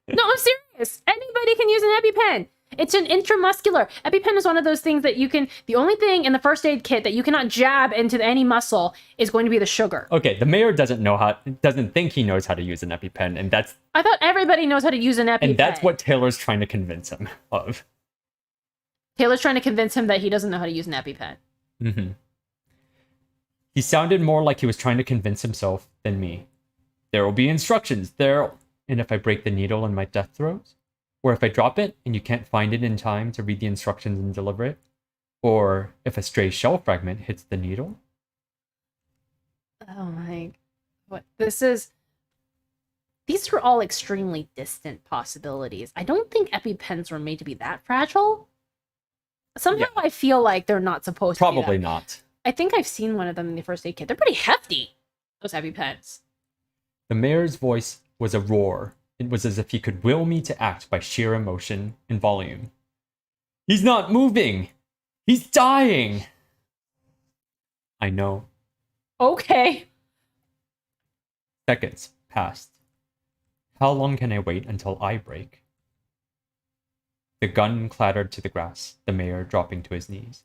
No, I'm serious. Anybody can use an EpiPen. It's an intramuscular. EpiPen is one of those things that you can... The only thing in the first aid kit that you cannot jab into any muscle is going to be the sugar. Okay, the mayor doesn't think he knows how to use an EpiPen, and that's... I thought everybody knows how to use an EpiPen. And that's what Taylor's trying to convince him of. Taylor's trying to convince him that he doesn't know how to use an EpiPen. Mm-hmm. He sounded more like he was trying to convince himself than me. There will be instructions. And if I break the needle in my death throes? Or if I drop it and you can't find it in time to read the instructions and deliver it? Or if a stray shell fragment hits the needle? Oh my... What? These are all extremely distant possibilities. I don't think EpiPens were made to be that fragile. Somehow I feel like they're not supposed to be Probably not. I think I've seen one of them in the first aid kit. They're pretty hefty, those EpiPens. The mayor's voice was a roar, It was as if he could will me to act by sheer emotion and volume. He's not moving! He's dying! I know. Okay. Seconds passed. How long can I wait until I break? The gun clattered to the grass, the mayor dropping to his knees.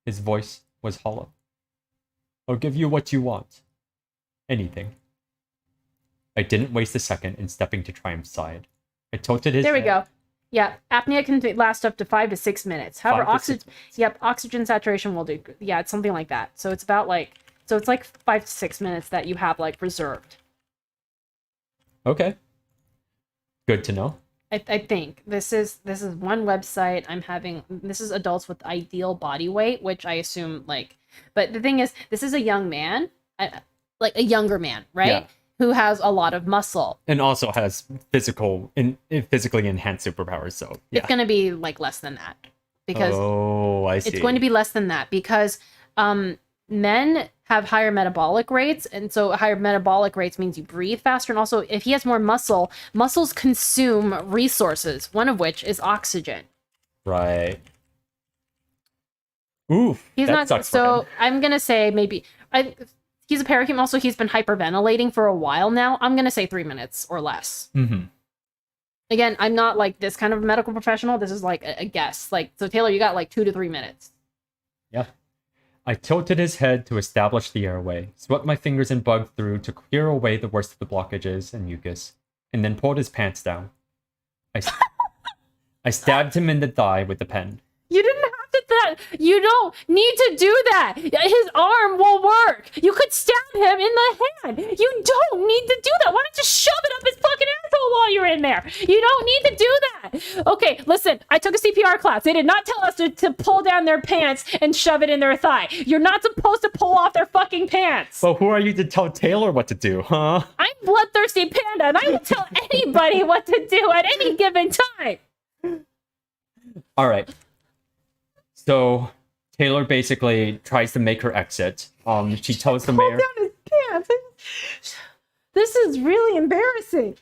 His voice was hollow. I'll give you what you want. Anything. I didn't waste a second in stepping to Triumph's side. I tilted his There we head. go. Yeah, apnea can last up to 5 to 6 minutes. However, 5 to 6 minutes. Yep, oxygen saturation will do. Yeah, it's something like that. So it's about like, so it's like 5 to 6 minutes that you have like reserved. Okay. Good to know. I think this is one website I'm having. This is adults with ideal body weight, which I assume like. But the thing is, this is a young man, like a younger man, right? Yeah. Who has a lot of muscle. And also has physically enhanced superpowers, so yeah. It's going to be like less than that. Because oh, I see. it's going to be less than that because men have higher metabolic rates, and so higher metabolic rates means you breathe faster, and also if he has more muscle, muscles consume resources, one of which is oxygen. Right. Oof. He's that not sucks for so him. I'm gonna say maybe he's a parakeet. Also, he's been hyperventilating for a while now. I'm gonna say 3 minutes or less. Mm-hmm. Again, I'm not like this kind of medical professional. This is like a guess. Like, so Taylor, you got like 2 to 3 minutes. Yeah. I tilted his head to establish the airway, swept my fingers and bugged through to clear away the worst of the blockages and mucus, and then pulled his pants down. I stabbed him in the thigh with the pen. You didn't have to that. You don't need to do that. His arm will work. You could stab him in the hand. You don't need to do that. Why don't you shove it up his fucking asshole while you're in there? You don't need to do that. Okay, listen, I took a CPR class. They did not tell us to pull down their pants and shove it in their thigh. You're not supposed to pull off their fucking pants. Well, who are you to tell Taylor what to do, huh? I'm Bloodthirsty Panda, and I will tell anybody what to do at any given time. All right. So Taylor basically tries to make her exit. She tells the mayor. Pull down his pants. This is really embarrassing.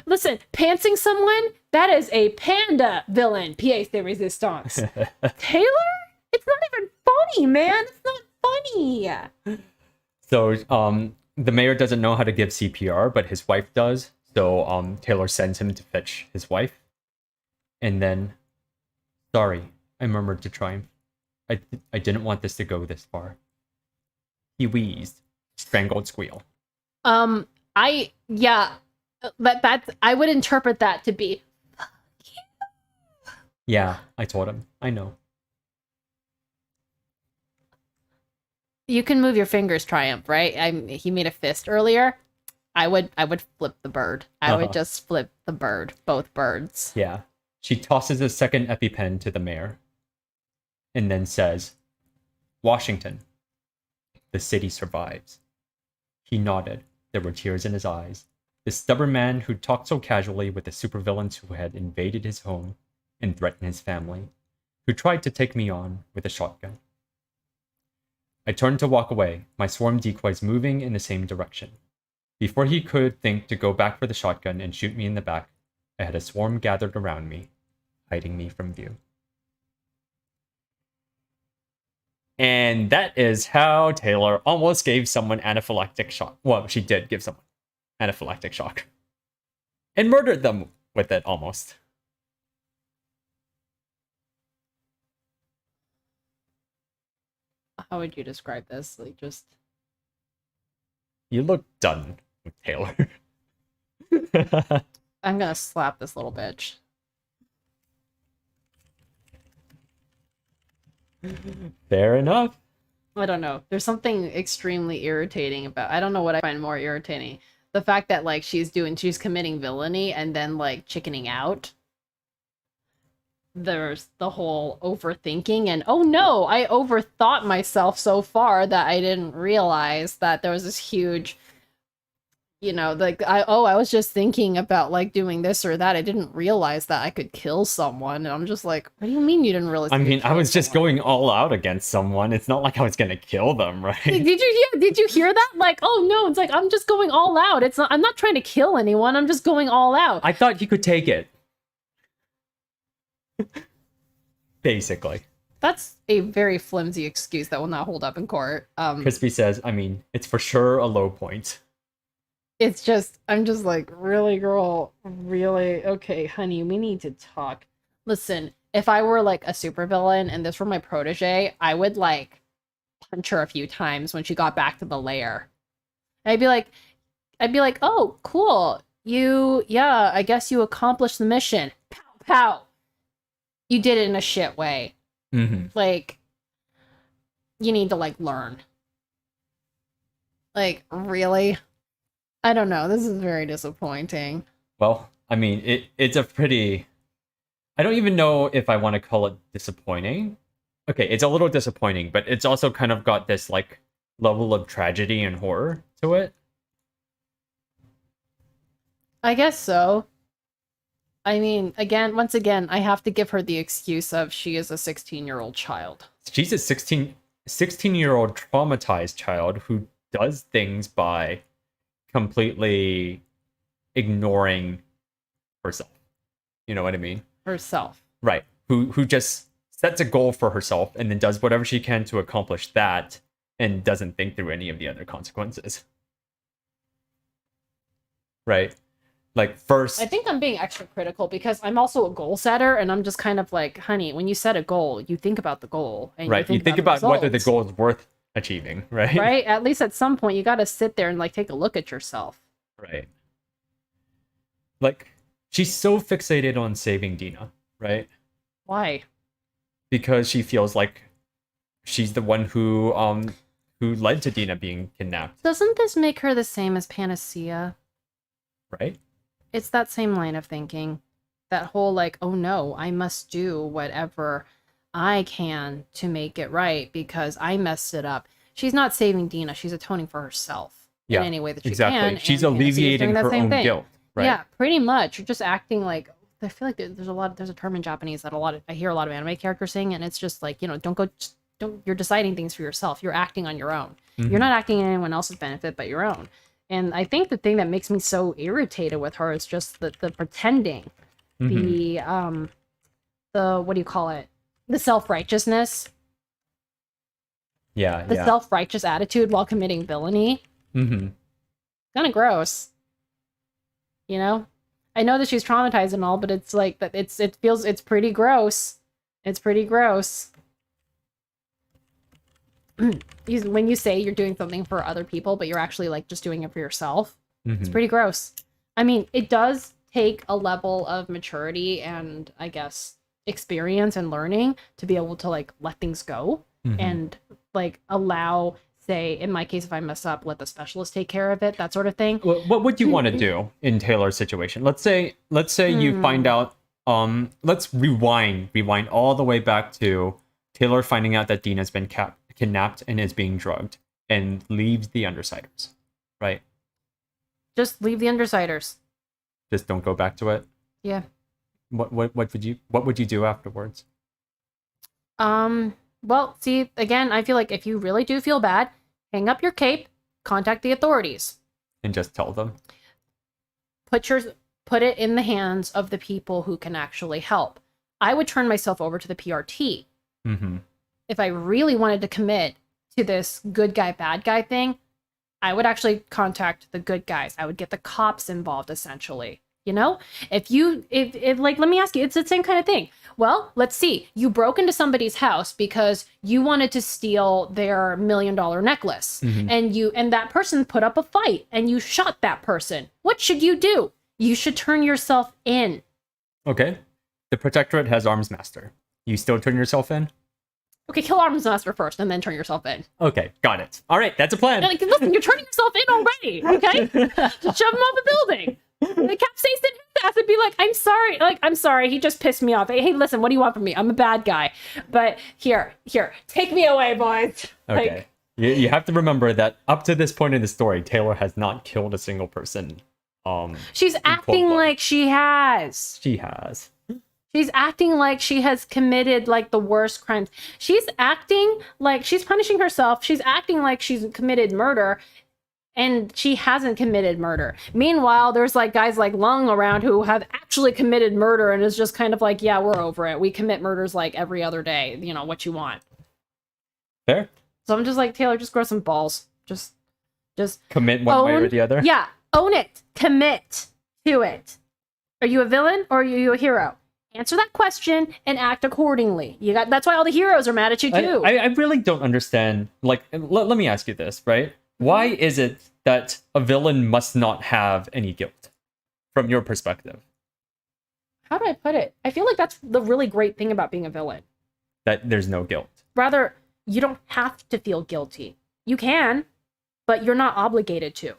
Listen, pantsing someone, that is a panda villain. Pièce de résistance. Taylor? It's not even funny, man. It's not funny. So the mayor doesn't know how to give CPR, but his wife does. So Taylor sends him to fetch his wife. And then, sorry, I murmured to Triumph. I didn't want this to go this far. He wheezed, strangled squeal. I would interpret that to be, fuck you. Yeah, I told him. I know. You can move your fingers, Triumph, right? He made a fist earlier. I would flip the bird. I would just flip the bird, both birds. Yeah. She tosses a second EpiPen to the mayor. And then says, Washington. The city survives. He nodded. There were tears in his eyes. The stubborn man who talked so casually with the supervillains who had invaded his home and threatened his family, who tried to take me on with a shotgun. I turned to walk away, my swarm decoys moving in the same direction. Before he could think to go back for the shotgun and shoot me in the back, I had a swarm gathered around me, hiding me from view. And that is how Taylor almost gave someone anaphylactic shock. Well, she did give someone anaphylactic shock. And murdered them with it, almost. How would you describe this? Like, just... You look done with Taylor. I'm gonna slap this little bitch. Fair enough. I don't know. There's something extremely irritating about... I don't know what I find more irritating. The fact that, like, she's committing villainy and then, like, chickening out. There's the whole overthinking and, oh no, I overthought myself so far that I didn't realize that there was this huge you know, like I was just thinking about like doing this or that. I didn't realize that I could kill someone. And I'm just like, what do you mean you didn't realize I you could mean, I kill was just someone? going all out against someone. It's not like I was gonna kill them, Like, right? did you hear that? Like, oh no, it's like I'm just going all out. It's not I'm not trying to kill anyone. I'm just going all out. I thought he could take it. Basically. That's a very flimsy excuse that will not hold up in court. Crispy says, I mean, it's for sure a low point. It's just, I'm just like, really, girl? Really? Okay, honey, we need to talk. Listen, if I were like a supervillain and this were my protege, I would like punch her a few times when she got back to the lair. I'd be like, oh, cool. Yeah, I guess you accomplished the mission. Pow, pow. You did it in a shit way. Mm-hmm. Like, you need to like learn. Like, really? I don't know. This is very disappointing. Well, I mean, it's a pretty... I don't even know if I want to call it disappointing. Okay, it's a little disappointing, but it's also kind of got this, like, level of tragedy and horror to it. I guess so. I mean, once again, I have to give her the excuse of she is a 16-year-old child. She's a 16-year-old traumatized child who does things by completely ignoring herself. You know what I mean? Herself. Right. Who just sets a goal for herself and then does whatever she can to accomplish that and doesn't think through any of the other consequences. Right? Like, first... I think I'm being extra critical because I'm also a goal setter, and I'm just kind of like, honey, when you set a goal, you think about the goal. And right. You think about whether the goal is worth achieving, right? Right? At least at some point, you got to sit there and like take a look at yourself. Right. Like, she's so fixated on saving Dina, right? Why? Because she feels like she's the one who led to Dina being kidnapped. Doesn't this make her the same as Panacea? Right? It's that same line of thinking. That whole like, oh no, I must do whatever I can to make it right because I messed it up. She's not saving Dina, she's atoning for herself in any way that she can. She's and alleviating her own thing. guilt, right? Yeah, pretty much. You're just acting like I feel like there's a term in Japanese that I hear a lot of anime characters saying, and it's just like, you know, you're deciding things for yourself. You're acting on your own. Mm-hmm. You're not acting in anyone else's benefit but your own. And I think the thing that makes me so irritated with her is just the pretending, mm-hmm. the what do you call it? The self-righteousness. Yeah, the self-righteous attitude while committing villainy. Mm-hmm. Kind of gross. You know? I know that she's traumatized and all, but it's like that it's pretty gross. It's pretty gross. When you say you're doing something for other people, but you're actually like just doing it for yourself, it's pretty gross. I mean, it does take a level of maturity and I guess experience and learning to be able to like let things go and like allow, say, in my case, if I mess up, let the specialist take care of it, that sort of thing. What would you want to do in Taylor's situation? Let's say you find out, let's rewind all the way back to Taylor finding out that Dina's been kidnapped and is being drugged and leaves the Undersiders, right? Just leave the Undersiders. Just don't go back to it. Yeah. What would you do afterwards? Well, see, again, I feel like if you really do feel bad, hang up your cape, contact the authorities. And just tell them. Put it in the hands of the people who can actually help. I would turn myself over to the PRT. Mm-hmm. If I really wanted to commit to this good guy, bad guy thing, I would actually contact the good guys. I would get the cops involved, essentially. You know, if like, let me ask you, it's the same kind of thing. Well, let's see. You broke into somebody's house because you wanted to steal their $1 million necklace, and that person put up a fight, and you shot that person. What should you do? You should turn yourself in. Okay. The Protectorate has Arms Master. You still turn yourself in? Okay, kill Arms Master first, and then turn yourself in. Okay, got it. All right, that's a plan. Like, listen, you're turning yourself in already, okay? Just shove him off the building. The capsaicin his ass and be like, I'm sorry, he just pissed me off. Hey, listen, what do you want from me? I'm a bad guy. But here, take me away, boys. Okay. You have to remember that up to this point in the story, Taylor has not killed a single person. She's acting like she has. She has. She's acting like she has committed like the worst crimes. She's acting like she's punishing herself. She's acting like she's committed murder, and she hasn't committed murder. Meanwhile, there's like guys like Lung around who have actually committed murder and is just kind of like, yeah, we're over it. We commit murders like every other day. You know, what you want. Fair. So I'm just like, Taylor, just grow some balls. Just commit one way or the other. Yeah, own it. Commit to it. Are you a villain or are you a hero? Answer that question and act accordingly. That's why all the heroes are mad at you too. I really don't understand. Like, let me ask you this, right? Why is it that a villain must not have any guilt, from your perspective? How do I put it? I feel like that's the really great thing about being a villain. That there's no guilt. Rather, you don't have to feel guilty. You can, but you're not obligated to.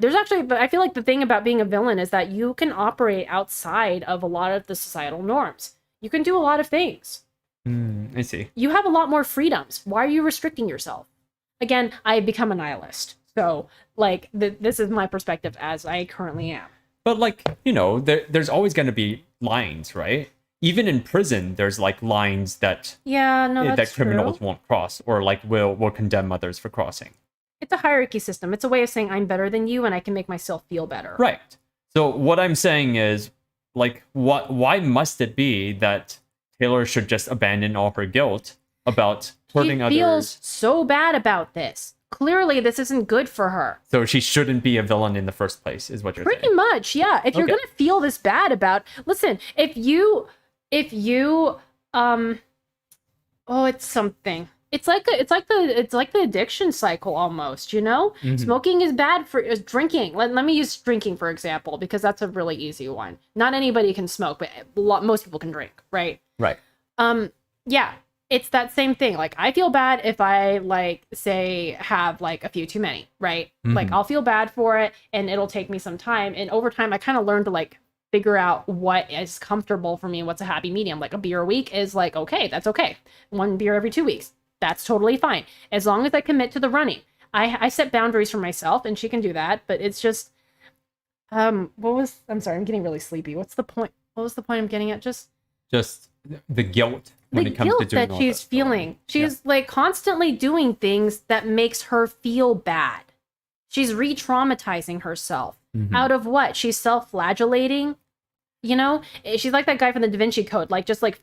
But I feel like the thing about being a villain is that you can operate outside of a lot of the societal norms. You can do a lot of things. I see. You have a lot more freedoms. Why are you restricting yourself? Again, I become a nihilist. So, like, this is my perspective as I currently am. But, like, you know, there's always going to be lines, right? Even in prison, there's, like, lines that that criminals true. won't cross, or, like, will condemn others for crossing. It's a hierarchy system. It's a way of saying I'm better than you and I can make myself feel better. Right. So what I'm saying is, like, why must it be that Taylor should just abandon all her guilt about hurting others? She feels so bad about this. Clearly, this isn't good for her. So she shouldn't be a villain in the first place, is what you're saying. Pretty much, yeah. If you're gonna feel this bad about, listen, if you, it's something. It's like the addiction cycle almost, you know? Mm-hmm. Smoking is bad for drinking. Let me use drinking for example, because that's a really easy one. Not anybody can smoke, but most people can drink, right? Right. Yeah, it's that same thing. Like, I feel bad if I, like, say, have, like, a few too many, right? Mm-hmm. Like, I'll feel bad for it, and it'll take me some time. And over time, I kind of learned to, like, figure out what is comfortable for me and what's a happy medium. Like, a beer a week is, like, okay, that's okay. 1 beer every 2 weeks. That's totally fine. As long as I commit to the running. I set boundaries for myself, and she can do that, but it's just... I'm sorry, I'm getting really sleepy. What's the point? What was the point I'm getting at? Just the guilt when it comes to doing that she's feeling. She's like constantly doing things that makes her feel bad. She's re-traumatizing herself. Mm-hmm. Out of what? She's self-flagellating. You know, she's like that guy from the Da Vinci Code, like just like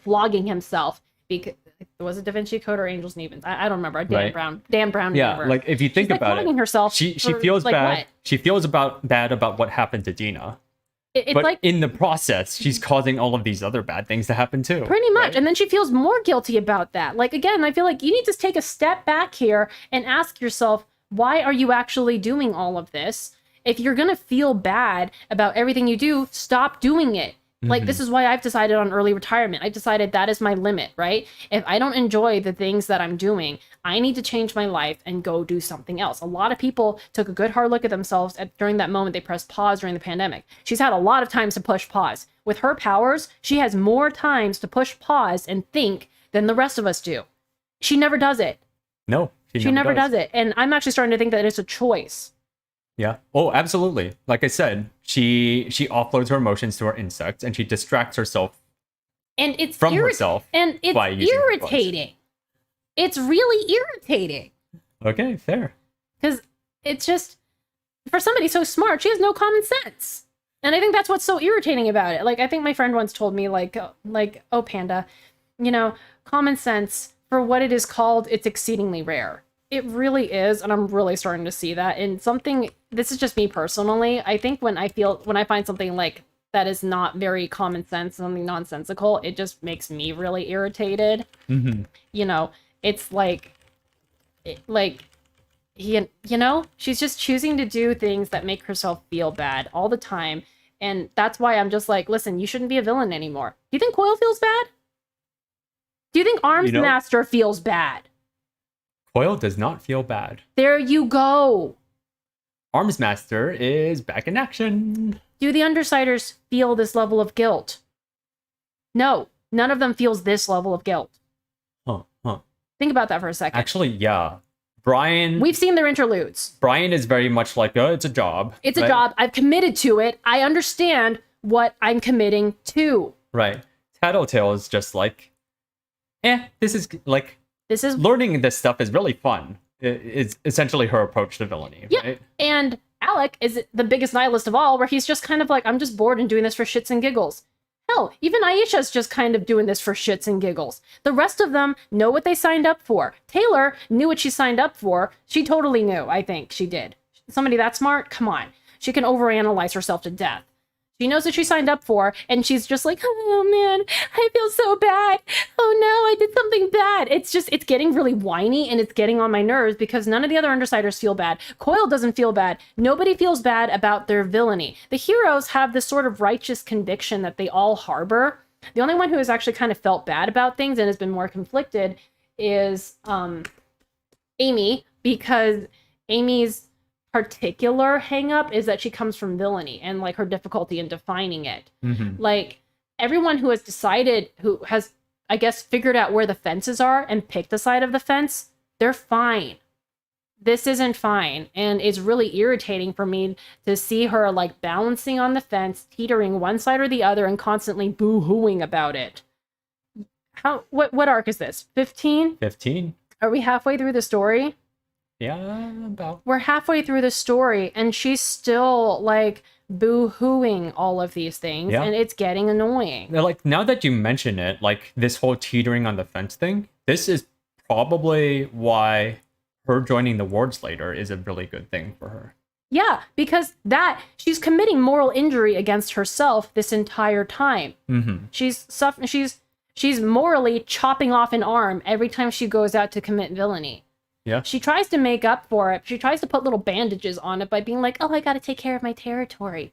flogging himself. Because was it Da Vinci Code or Angels and Evens? I don't remember. Dan Brown. Yeah, remember. Like if you think she's, about it, herself she feels like, bad. What? She feels bad about what happened to Dina. But like, in the process, she's causing all of these other bad things to happen too. Pretty much. Right? And then she feels more guilty about that. Like, again, I feel like you need to take a step back here and ask yourself, why are you actually doing all of this? If you're going to feel bad about everything you do, stop doing it. Like, this is why I've decided on early retirement. I decided that is my limit, right? If I don't enjoy the things that I'm doing, I need to change my life and go do something else. A lot of people took a good hard look at themselves during that moment. They pressed pause during the pandemic. She's had a lot of times to push pause. With her powers, she has more times to push pause and think than the rest of us do. She never does it. No, she never does it. And I'm actually starting to think that it's a choice. Yeah. Oh, absolutely. Like I said, she offloads her emotions to her insects and she distracts herself from herself. And it's irritating. It's really irritating. Okay, fair. Because it's just, for somebody so smart, she has no common sense. And I think that's what's so irritating about it. Like, I think my friend once told me, like, oh, Panda, you know, common sense, for what it is called, it's exceedingly rare. It really is, and I'm really starting to see that. And something, this is just me personally, I think when I find something like that is not very common sense, something nonsensical, it just makes me really irritated. Mm-hmm. You know, it's like, you know, she's just choosing to do things that make herself feel bad all the time. And that's why I'm just like, listen, you shouldn't be a villain anymore. Do you think Coil feels bad? Do you think Arms Master feels bad? Coil does not feel bad. There you go. Arms Master is back in action. Do the Undersiders feel this level of guilt? No, none of them feels this level of guilt. Huh. Think about that for a second. Actually, yeah. Brian. We've seen their interludes. Brian is very much like, oh, it's a job. It's a job. I've committed to it. I understand what I'm committing to. Right. Tattletale is just like, this is learning this stuff is really fun. It's essentially her approach to villainy. Yeah. Right? And Alec is the biggest nihilist of all, where he's just kind of like, I'm just bored and doing this for shits and giggles. Hell, even Aisha's just kind of doing this for shits and giggles. The rest of them know what they signed up for. Taylor knew what she signed up for. She totally knew, I think she did. Somebody that smart? Come on. She can overanalyze herself to death. She knows what she signed up for, and she's just like, oh man, I feel so bad. Oh no, I did something bad. It's getting really whiny, and it's getting on my nerves because none of the other Undersiders feel bad. Coyle doesn't feel bad. Nobody feels bad about their villainy. The heroes have this sort of righteous conviction that they all harbor. The only one who has actually kind of felt bad about things and has been more conflicted is Amy, because Amy's particular hang-up is that she comes from villainy and like her difficulty in defining it. Like everyone who has decided, who has, I guess, figured out where the fences are and picked the side of the fence, they're fine. This isn't fine, and it's really irritating for me to see her like balancing on the fence, teetering one side or the other, and constantly boo-hooing about it. What arc is this? 15? 15. Are we halfway through the story? Yeah, about. We're halfway through the story, and she's still like boo-hooing all of these things, and it's getting annoying. Like, now that you mention it, like this whole teetering on the fence thing, this is probably why her joining the wards later is a really good thing for her. Yeah, because she's committing moral injury against herself this entire time. She's morally chopping off an arm every time she goes out to commit villainy. Yeah. She tries to make up for it. She tries to put little bandages on it by being like, oh, I gotta take care of my territory.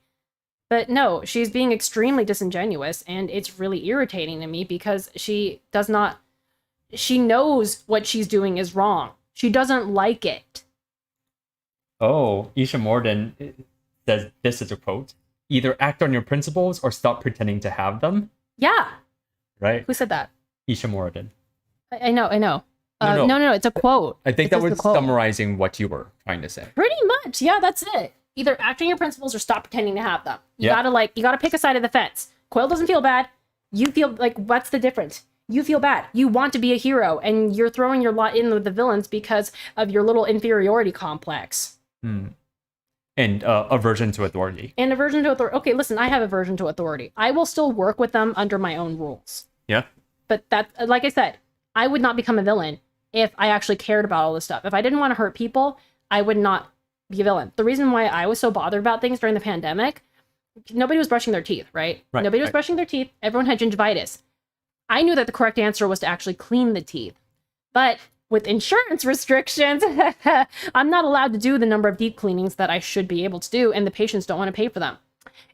But no, she's being extremely disingenuous, and it's really irritating to me because she knows what she's doing is wrong. She doesn't like it. Oh, Isha Morden says, this is a quote, either act on your principles or stop pretending to have them. Yeah. Right? Who said that? Isha Morden. I know. No, it's a quote. I think that was summarizing what you were trying to say. Pretty much. Yeah, that's it. Either act on your principles or stop pretending to have them. You gotta pick a side of the fence. Coyle doesn't feel bad. You feel like, what's the difference? You feel bad. You want to be a hero, and you're throwing your lot in with the villains because of your little inferiority complex. And aversion to authority. Okay, listen, I have aversion to authority. I will still work with them under my own rules. Yeah. But that, like I said, I would not become a villain if I actually cared about all this stuff. If I didn't want to hurt people, I would not be a villain. The reason why I was so bothered about things during the pandemic, nobody was brushing their teeth, right? Nobody was brushing their teeth. Everyone had gingivitis. I knew that the correct answer was to actually clean the teeth. But with insurance restrictions, I'm not allowed to do the number of deep cleanings that I should be able to do, and the patients don't want to pay for them.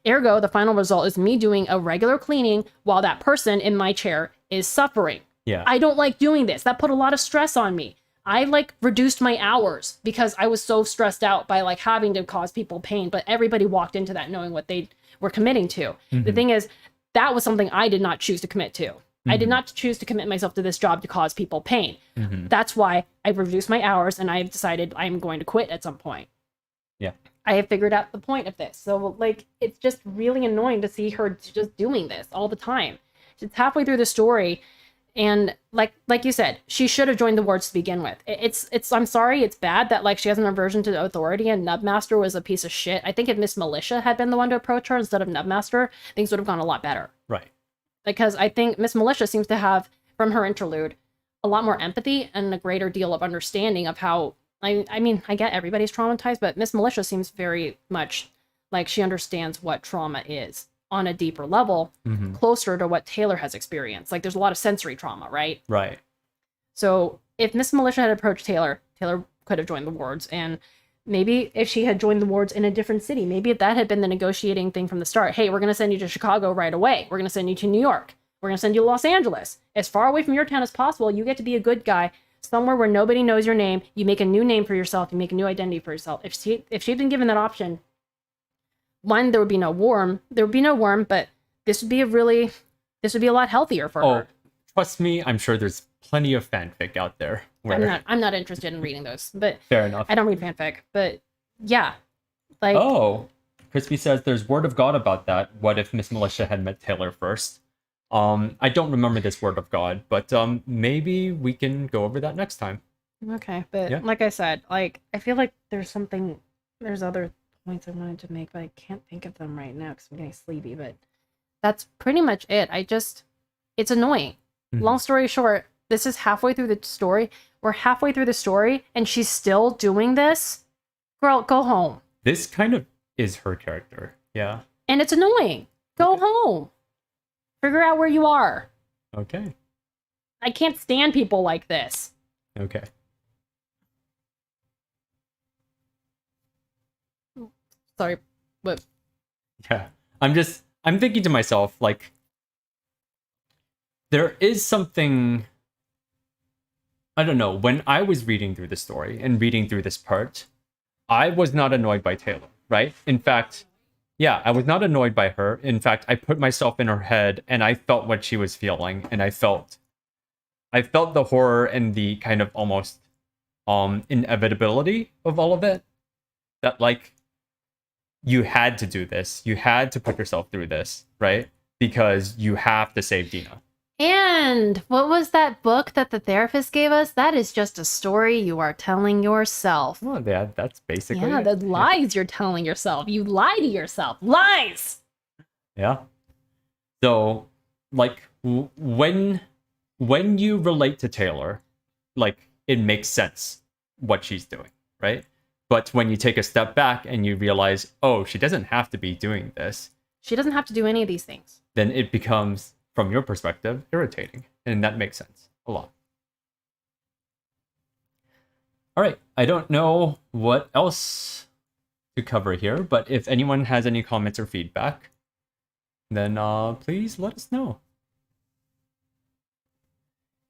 Ergo, the final result is me doing a regular cleaning while that person in my chair is suffering. Yeah. I don't like doing this. That put a lot of stress on me. I like reduced my hours because I was so stressed out by like having to cause people pain, but everybody walked into that knowing what they were committing to. The thing is, that was something I did not choose to commit to. I did not choose to commit myself to this job to cause people pain. That's why I've reduced my hours, and I've decided I'm going to quit at some point. Yeah. I have figured out the point of this. So like, it's just really annoying to see her just doing this all the time. It's halfway through the story. And like you said, she should have joined the wards to begin with. I'm sorry, it's bad that like she has an aversion to authority, and Nubmaster was a piece of shit. I think if Miss Militia had been the one to approach her instead of Nubmaster, things would have gone a lot better. Right. Because I think Miss Militia seems to have, from her interlude, a lot more empathy and a greater deal of understanding of how, I mean, I get everybody's traumatized, but Miss Militia seems very much like she understands what trauma is on a deeper level, closer to what Taylor has experienced. Like, there's a lot of sensory trauma, right? Right. So if Miss Militia had approached Taylor, Taylor could have joined the wards. And maybe if she had joined the wards in a different city, maybe if that had been the negotiating thing from the start, hey, we're going to send you to Chicago right away. We're going to send you to New York. We're going to send you to Los Angeles. As far away from your town as possible, you get to be a good guy somewhere where nobody knows your name. You make a new name for yourself. You make a new identity for yourself. If she'd been given that option, one, there would be no worm, but this would be a lot healthier for her. Trust me, I'm sure there's plenty of fanfic out there Where? I'm not interested in reading those. But Fair enough. I don't read fanfic. But yeah, like Oh, Crispy says there's word of God about that. What if Miss Militia had met Taylor first? I don't remember this word of God, but maybe we can go over that next time. okay. But Yeah. like I said, like I feel like there's other points I wanted to make, but I can't think of them right now because I'm getting sleepy. But that's pretty much it. It's annoying. Mhm. Long story short, this is halfway through the story. We're halfway through the story, and she's still doing this. Girl, go home. This kind of is her character. Yeah. And it's annoying. Go Okay. home. Figure out where you are. Okay. I can't stand people like this. Okay. Sorry, but Yeah. I'm thinking to myself, like, there is something, I don't know, when I was reading through the story and reading through this part, I was not annoyed by Taylor, right? In fact, yeah, I was not annoyed by her. In fact, I put myself in her head and I felt what she was feeling, and I felt the horror and the kind of almost inevitability of all of it. That, like, you had to do this. You had to put yourself through this, right? Because you have to save Dina. and what was that book that the therapist gave us? That is just a story you are telling yourself. Well, yeah, that's basically Yeah, it. the lies you're telling yourself. You lie to yourself. Lies. Yeah. So, like, when you relate to Taylor, like, it makes sense what she's doing, right? But when you take a step back and you realize, oh, she doesn't have to be doing this, She doesn't have to do any of these things. then it becomes, from your perspective, irritating. And that makes sense a lot. All right. I don't know what else to cover here, but if anyone has any comments or feedback, then please let us know.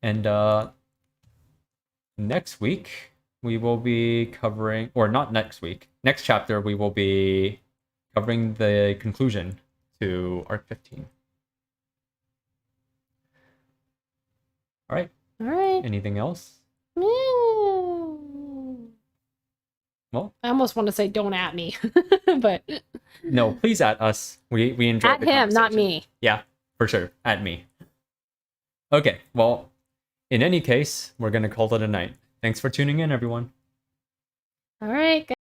And next week, we will be covering, or not next week, next chapter, we will be covering the conclusion to Arc 15. All right. All right. Anything else? Well, I almost want to say don't at me, but no, please at us. We enjoy at the him, not conversation. me. Yeah, for sure. At me. Okay, well, in any case, we're going to call it a night. Thanks for tuning in, everyone. All right.